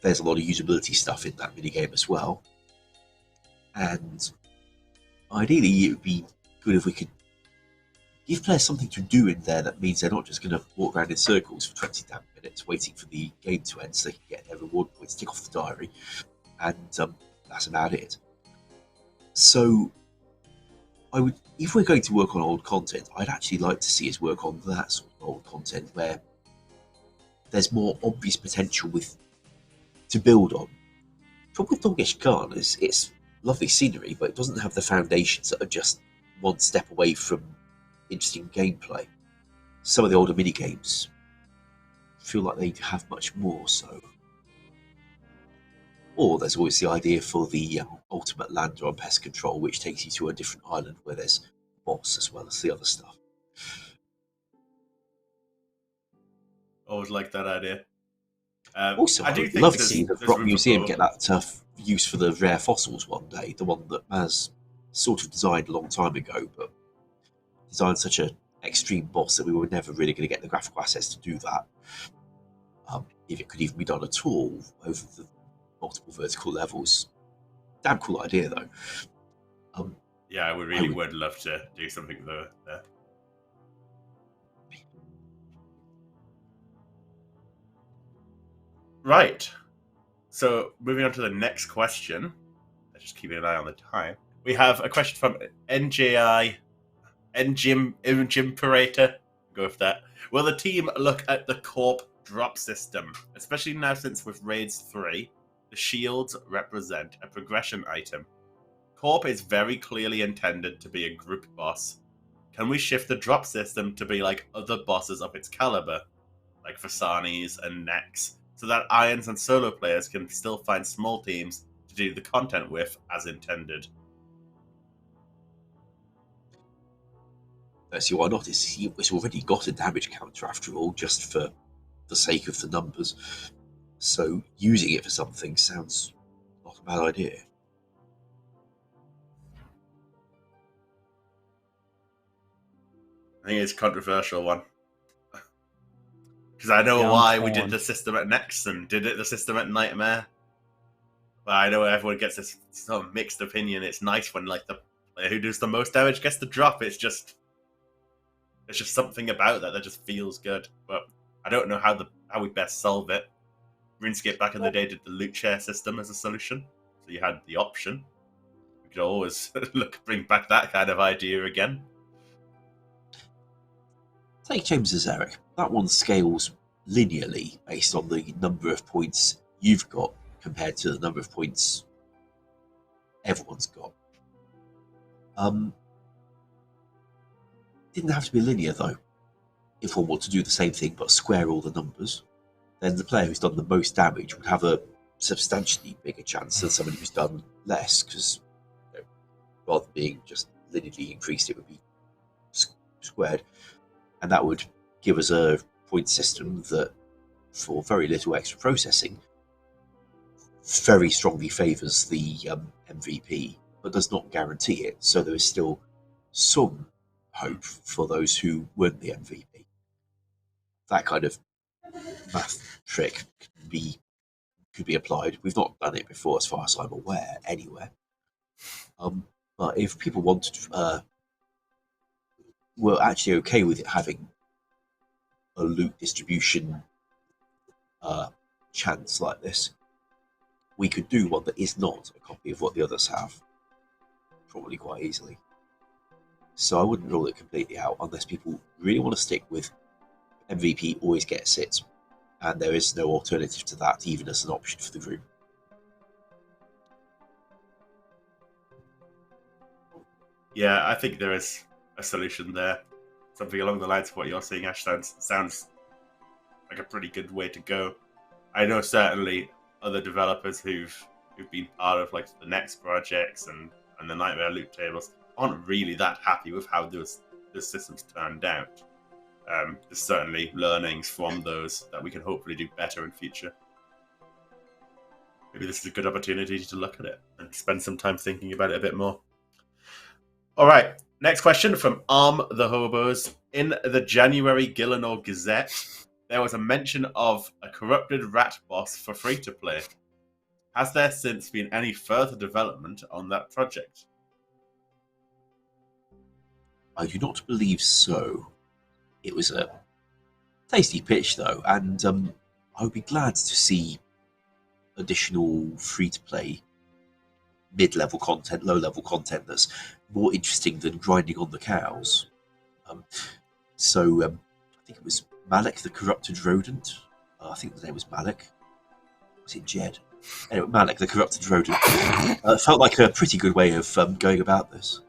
there's a lot of usability stuff in that minigame as well. And ideally, it would be good if we could give players something to do in there that means they're not just going to walk around in circles for 20 damn minutes waiting for the game to end so they can get their reward points, tick off the diary, and that's about it. So, if we're going to work on old content, I'd actually like to see us work on that sort of old content where there's more obvious potential to build on. The problem with Doggish Khan is it's lovely scenery, but it doesn't have the foundations that are just one step away from interesting gameplay. Some of the older minigames feel like they have much more so. Or there's always the idea for the ultimate lander on pest control, which takes you to a different island where there's a boss as well as the other stuff. Always like that idea. Also, I do I'd think love to see the there's Rock room for Museum both. get that use for the rare fossils one day, the one that Maz sort of designed a long time ago, but designed such an extreme boss that we were never really going to get the graphical assets to do that. If it could even be done at all over the multiple vertical levels. Damn cool idea, though. Yeah, I would love to do something there. Right. So, moving on to the next question. Just keeping an eye on the time. We have a question from NJI, Imperator. Go with that. Will the team look at the Corp drop system? Especially now since with Raids 3, the shields represent a progression item. Corp is very clearly intended to be a group boss. Can we shift the drop system to be like other bosses of its caliber, like Vasanis and Nex, so that Irons and solo players can still find small teams to do the content with as intended? See, why not? It's already got a damage counter after all, just for the sake of the numbers. So using it for something sounds not a bad idea. I think it's a controversial one. Because I know Yeah, I'm why we did torn. the system at Nex and did it the system at Nightmare. But I know everyone gets this sort of mixed opinion. It's nice when like the player who does the most damage gets the drop. It's just something about that just feels good. But I don't know how we best solve it. RuneScape back in the day did the loot share system as a solution, so you had the option. We could always bring back that kind of idea again. Take James's Eric. That one scales linearly based on the number of points you've got compared to the number of points everyone's got. Didn't have to be linear though. If one were to do the same thing but square all the numbers, then the player who's done the most damage would have a substantially bigger chance than somebody who's done less, because rather than being just linearly increased, it would be squared. And that would give us a point system that, for very little extra processing, very strongly favours the MVP, but does not guarantee it. So there is still some hope for those who weren't the MVP. That kind of math trick could be applied. We've not done it before, as far as I'm aware, anywhere. But if people wanted, were actually okay with it having a loot distribution chance like this, we could do one that is not a copy of what the others have, probably quite easily. So I wouldn't rule it completely out unless people really want to stick with MVP always gets it, and there is no alternative to that even as an option for the group. Yeah, I think there is a solution there. Something along the lines of what you're saying, Ash, sounds like a pretty good way to go. I know certainly other developers who've been part of like the next projects and the Nightmare loot tables aren't really that happy with how those systems turned out. There's certainly learnings from those that we can hopefully do better in future. Maybe this is a good opportunity to look at it and spend some time thinking about it a bit more. All right, next question from Arm the Hobos. In the January Gillinor Gazette, there was a mention of a corrupted rat boss for free-to-play. Has there since been any further development on that project? I do not believe so. It was a tasty pitch, though, and I would be glad to see additional free-to-play mid-level content, low-level content that's more interesting than grinding on the cows. So I think it was Malik the Corrupted Rodent. I think the name was Malik. Was it Jed? Anyway, Malik the Corrupted Rodent. Felt like a pretty good way of going about this.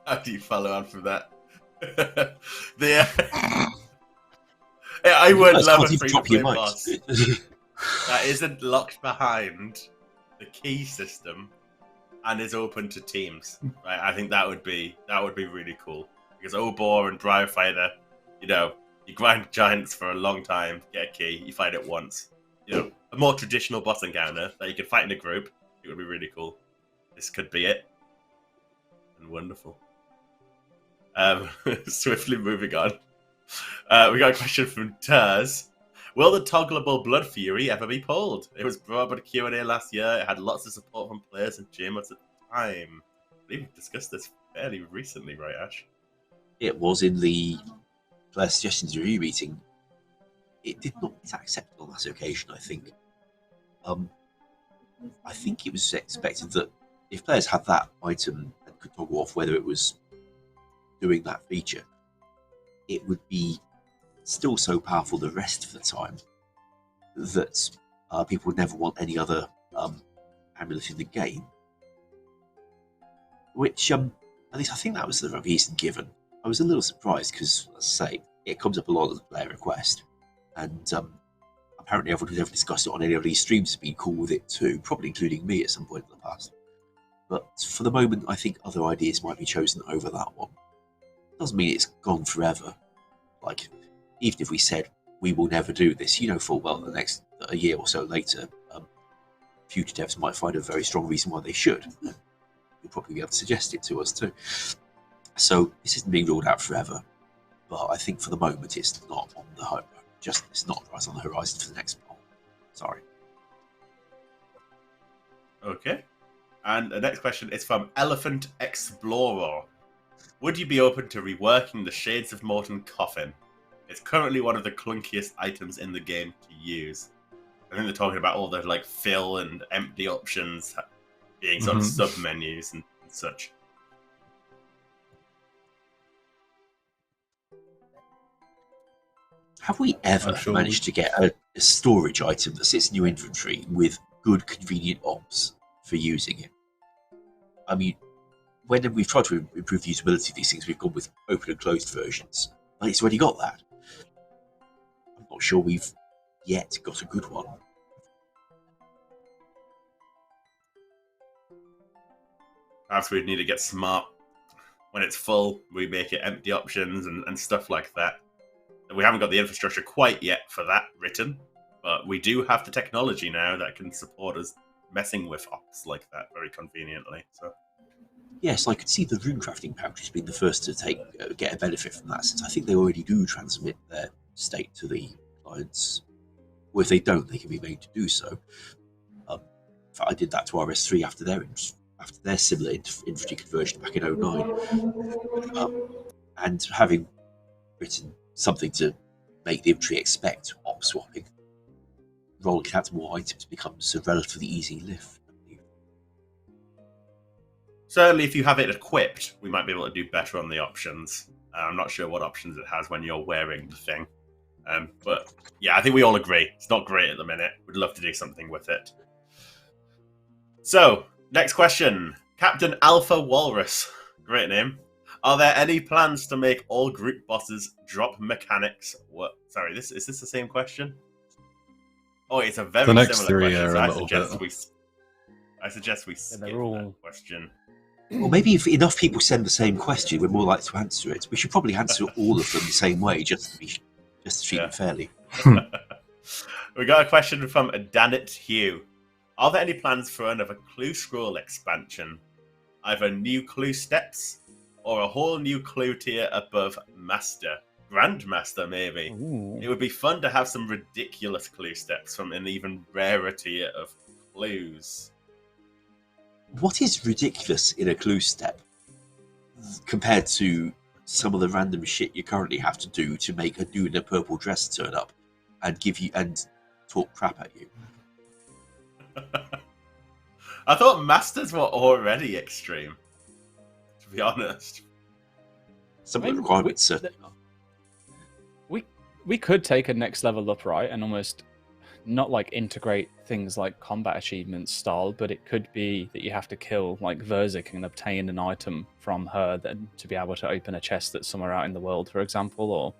How do you follow on from that? I would love a free-to-play boss that isn't locked behind the key system and is open to teams. Right? I think that would be really cool. Because Obor and Briar Fighter, you grind giants for a long time, get a key, you fight it once. A more traditional boss encounter that you can fight in a group. It would be really cool. This could be it. And wonderful. Swiftly moving on. We got a question from Taz. Will the toggleable Blood Fury ever be pulled? It was brought up at a Q&A last year. It had lots of support from players and GMers at the time. I believe we discussed this fairly recently, right, Ash? It was in the player suggestions review meeting. It did not get accepted on that occasion, I think. I think it was expected that if players had that item and could toggle off whether it was doing that feature, it would be still so powerful the rest of the time that people would never want any other amulet in the game. Which, at least I think that was the reason given. I was a little surprised because, as I say, it comes up a lot as a player request. And apparently everyone who's ever discussed it on any of these streams has been cool with it too, probably including me at some point in the past. But for the moment, I think other ideas might be chosen over that one. Doesn't mean it's gone forever. Like, even if we said we will never do this, full well a year or so later, future devs might find a very strong reason why they should. You'll probably be able to suggest it to us too. So this isn't being ruled out forever, but I think for the moment it's not on the hope. It's not right on the horizon for the next poll. Sorry. Okay. And the next question is from Elephant Explorer. Would you be open to reworking the Shades of Morton coffin? It's currently one of the clunkiest items in the game to use. I think they're talking about all the fill and empty options being sort of sub-menus and such. Have we ever managed to get a storage item that sits in your inventory with good, convenient ops for using it? I mean, when we've tried to improve the usability of these things, we've gone with open and closed versions. It's already got that. I'm not sure we've yet got a good one. Perhaps we'd need to get smart. When it's full, we make it empty options and stuff like that. We haven't got the infrastructure quite yet for that written, but we do have the technology now that can support us messing with ops like that very conveniently. So. Yes, I could see the rune crafting pouches being the first to get a benefit from that, since I think they already do transmit their state to the clients. Or if they don't, they can be made to do so. In fact, I did that to RS3 after their similar infantry conversion back in 09. And having written something to make the infantry expect op swapping, rolling out more items becomes a relatively easy lift. Certainly, if you have it equipped, we might be able to do better on the options. I'm not sure what options it has when you're wearing the thing. But yeah, I think we all agree. It's not great at the minute. We'd love to do something with it. So, next question. Captain Alpha Walrus. Great name. Are there any plans to make all group bosses drop mechanics? What? Sorry, is this the same question? Oh, it's a very the next similar three question. are So a little bit. I suggest we skip they're all- that question. Or maybe if enough people send the same question, we're more likely to answer it. We should probably answer all of them the same way, just to treat them fairly. We got a question from Danit Hugh. Are there any plans for another Clue Scroll expansion? Either new clue steps or a whole new clue tier above Master? Grandmaster, maybe. Ooh. It would be fun to have some ridiculous clue steps from an even rarer tier of clues. What is ridiculous in a clue step compared to some of the random shit you currently have to do to make a dude in a purple dress turn up and talk crap at you? I thought Masters were already extreme, to be honest. Some of the requirements certainly are. We could take a next level up, right, and almost not like integrate things like combat achievements style, but it could be that you have to kill like Verzik and obtain an item from her then to be able to open a chest that's somewhere out in the world, for example, or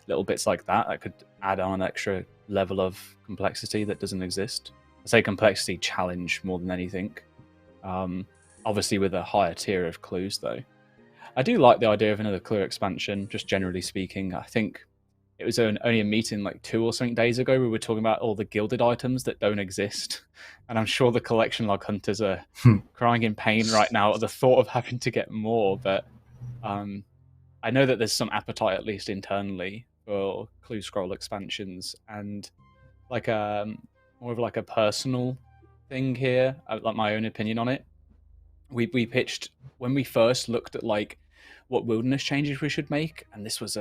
little bits like that that could add on an extra level of complexity that doesn't exist. I say complexity challenge more than anything. Obviously with a higher tier of clues though. I do like the idea of another clue expansion, just generally speaking. I think it was only a meeting like 2 or something days ago. We were talking about all the gilded items that don't exist. And I'm sure the collection log hunters are crying in pain right now at the thought of having to get more. But I know that there's some appetite, at least internally, for Clue Scroll expansions. And like more of like a personal thing here, like my own opinion on it. We pitched, when we first looked at like what wilderness changes we should make, and this was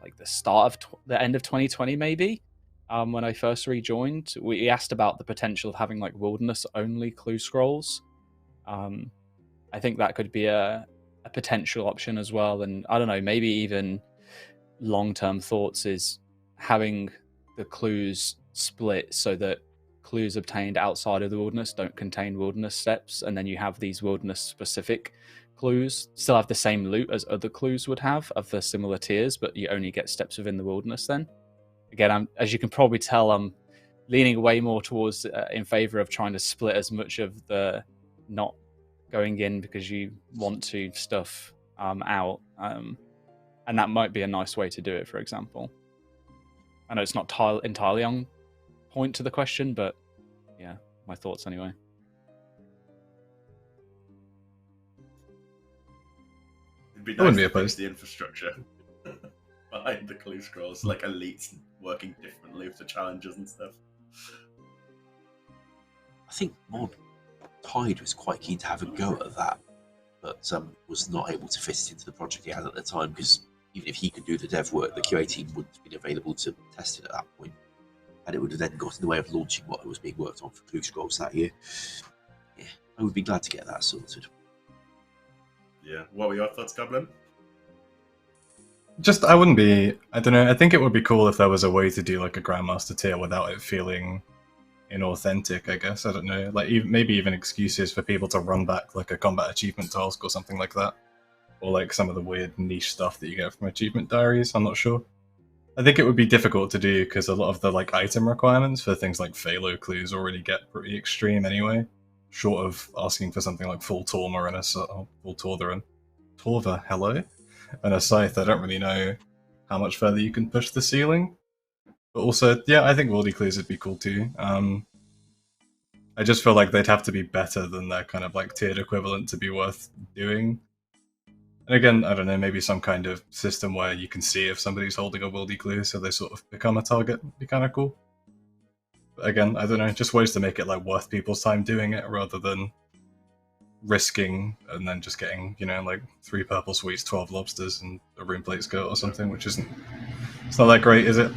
like the start of the end of 2020 maybe, when I first rejoined, we asked about the potential of having like wilderness only clue scrolls. I think that could be a potential option as well, and I don't know, maybe even long-term thoughts is having the clues split so that clues obtained outside of the wilderness don't contain wilderness steps, and then you have these wilderness specific clues still have the same loot as other clues would have of the similar tiers, but you only get steps within the wilderness then. Again, as you can probably tell, I'm leaning way more towards in favor of trying to split as much of the not going in because you want to stuff out, and that might be a nice way to do it, for example. I know it's not entirely on point to the question, but yeah, my thoughts anyway. It'd be I wouldn't nice be to fix opposed. the infrastructure behind the clue scrolls, like elites working differently with the challenges and stuff. I think Mod Tide was quite keen to have a go at that, but was not able to fit it into the project he had at the time, because even if he could do the dev work, the QA team wouldn't have been available to test it at that point, and it would have then got in the way of launching what was being worked on for Clue Scrolls that year. Yeah, I would be glad to get that sorted. Yeah. What were your thoughts, Goblin? Just, I wouldn't be, I don't know, I think it would be cool if there was a way to do like a Grandmaster tier without it feeling inauthentic, I guess. I don't know, like maybe even excuses for people to run back like a combat achievement task or something like that. Or like some of the weird niche stuff that you get from achievement diaries, I'm not sure. I think it would be difficult to do because a lot of the like item requirements for things like Phalo clues already get pretty extreme anyway. Short of asking for something like full Torma and full Torva, hello, and a scythe, I don't really know how much further you can push the ceiling. But also, yeah, I think Worldy clues would be cool too. I just feel like they'd have to be better than their kind of like tiered equivalent to be worth doing. And again, I don't know, maybe some kind of system where you can see if somebody's holding a Worldy clue, so they sort of become a target would be kind of cool. But again, I don't know, just ways to make it like worth people's time doing it rather than risking and then just getting, you know, like 3 purple sweets, 12 lobsters, and a room plate skirt or something, which isn't, it's not that great, is it?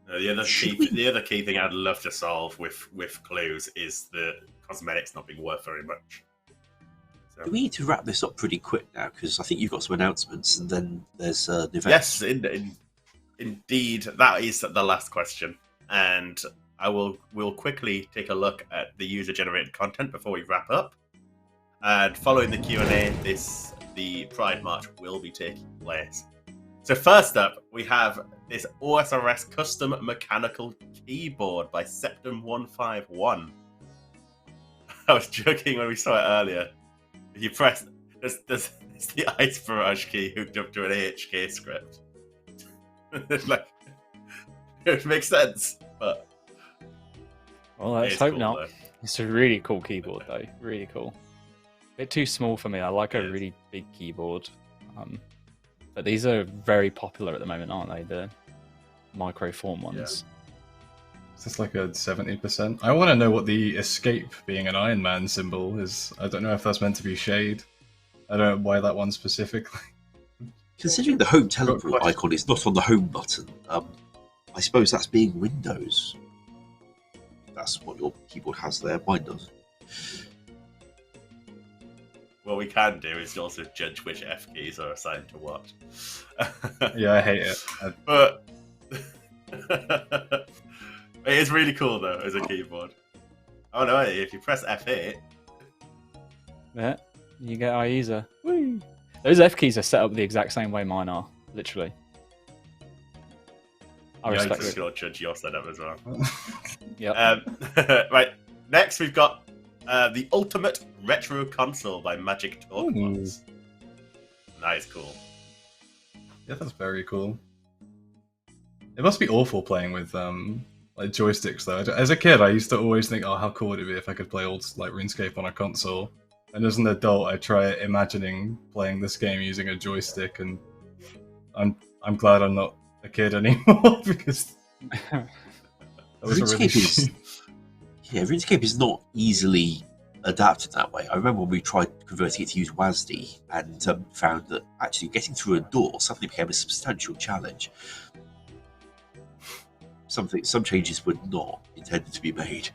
The other key thing I'd love to solve with clues is the cosmetics not being worth very much. So. Do we need to wrap this up pretty quick now? Because I think you've got some announcements, and then there's an event. Yes, indeed, that is the last question, and we'll quickly take a look at the user-generated content before we wrap up. And following the Q&A, the Pride March will be taking place. So first up, we have this OSRS custom mechanical keyboard by Septum151. I was joking when we saw it earlier. If you press, there's it's the Ice Barrage key hooked up to an AHK script. Like, it makes sense, but Well, let's it's hope cool, not. though. It's a really cool keyboard, though. Really cool. Bit too small for me. I like a It is. really big keyboard. But these are very popular at the moment, aren't they? The microform ones. Is this like a 70%? I want to know what the escape being an Iron Man symbol is. I don't know if that's meant to be shade. I don't know why that one specifically. Considering the home teleport question. icon is not on the home button, I suppose that's being Windows. That's what your keyboard has there. Mine does. What we can do is also judge which F keys are assigned to what. Yeah, I hate it. But it is really cool though as a keyboard. Oh no! If you press F8, Yeah, you get Ayiza. Woo! Those F keys are set up the exact same way mine are, literally. I you respect just it. gotta judge your setup as well. Yep. Right. Next, we've got the Ultimate Retro Console by Magic Talkbox. That is cool. Yeah, that's very cool. It must be awful playing with like joysticks though. As a kid, I used to always think, "Oh, how cool would it be if I could play old like RuneScape on a console?" And as an adult, I try imagining playing this game using a joystick, and I'm glad I'm not a kid anymore because that was a really RuneScape is not easily adapted that way. I remember when we tried converting it to use WASD and found that actually getting through a door suddenly became a substantial challenge. Some changes were not intended to be made.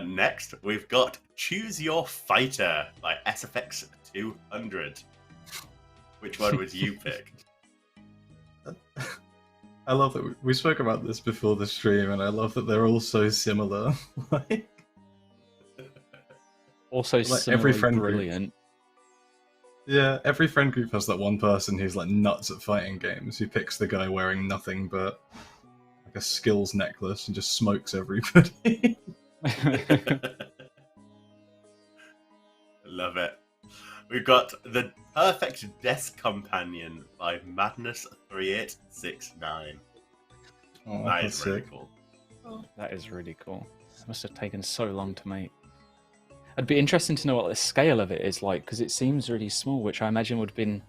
Next, we've got Choose Your Fighter by SFX 200. Which one would you pick? I love that we spoke about this before the stream, and I love that they're all so similar. Like, Also, like every similarly friend brilliant. yeah, every friend group has that one person who's like nuts at fighting games, who picks the guy wearing nothing but like a skills necklace and just smokes everybody. Love it. We've got The Perfect Desk Companion by Madness3869. Oh, That that's is really sick. cool. That is really cool. It must have taken so long to make. It'd be interesting to know what the scale of it is like, because it seems really small, which I imagine would have been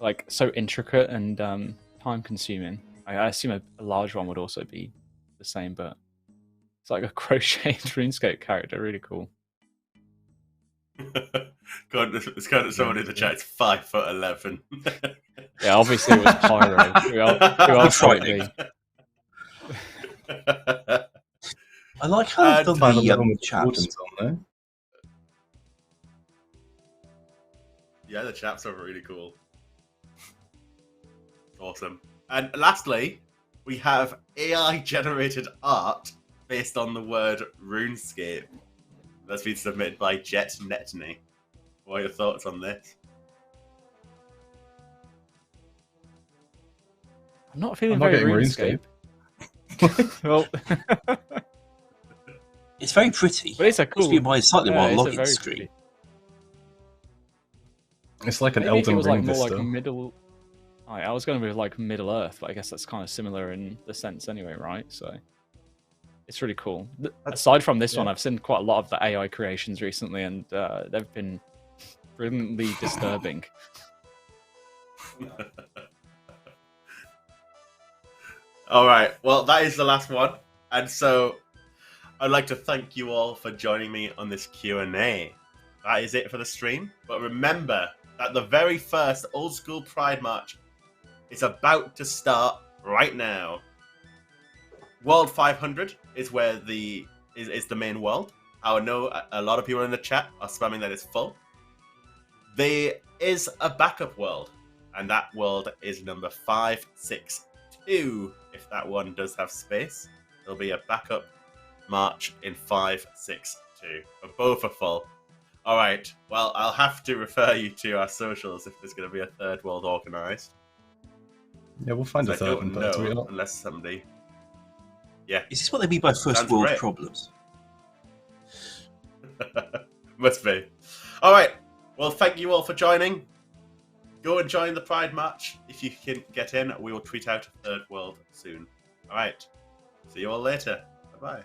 like so intricate and time consuming. I assume a large one would also be the same, but it's like a crocheted RuneScape character. Really cool. It's kind of someone in the chat. It's 5'11". Yeah, obviously it was Pyro. Who else would it be? I like how they've done 5'11" the with chaps. buttons on there. Yeah, the chaps are really cool. Awesome. And lastly, we have AI-generated art based on the word RuneScape. That's been submitted by Jet Netney. What are your thoughts on this? I'm not feeling I'm not very getting RuneScape. Well, It's very pretty. but it's a cool. Must be my slightly yeah, more it's a login very screen. pretty. It's like an Maybe if it Elden was Ring like more vista. like middle. I was going to be like Middle Earth, but I guess that's kind of similar in the sense anyway, right? So it's really cool. Aside from this one, I've seen quite a lot of the AI creations recently, and they've been brilliantly disturbing. All right. Well, that is the last one, and so I'd like to thank you all for joining me on this Q&A. That is it for the stream. But remember that the very first Old School Pride March is about to start right now. World 500 is where the main world. I know a lot of people in the chat are spamming that it's full. There is a backup world, and that world is number 562. If that one does have space, there'll be a backup march in 562. But both are full. All right. Well, I'll have to refer you to our socials if there's going to be a third world organised. Yeah, we'll find a I third don't and put a tweet know up. unless somebody. Yeah, Is this what they mean by first Sounds world great. problems? must be. All right. Well, thank you all for joining. Go and join the Pride match if you can get in. We will tweet out a third world soon. All right. See you all later. Bye bye.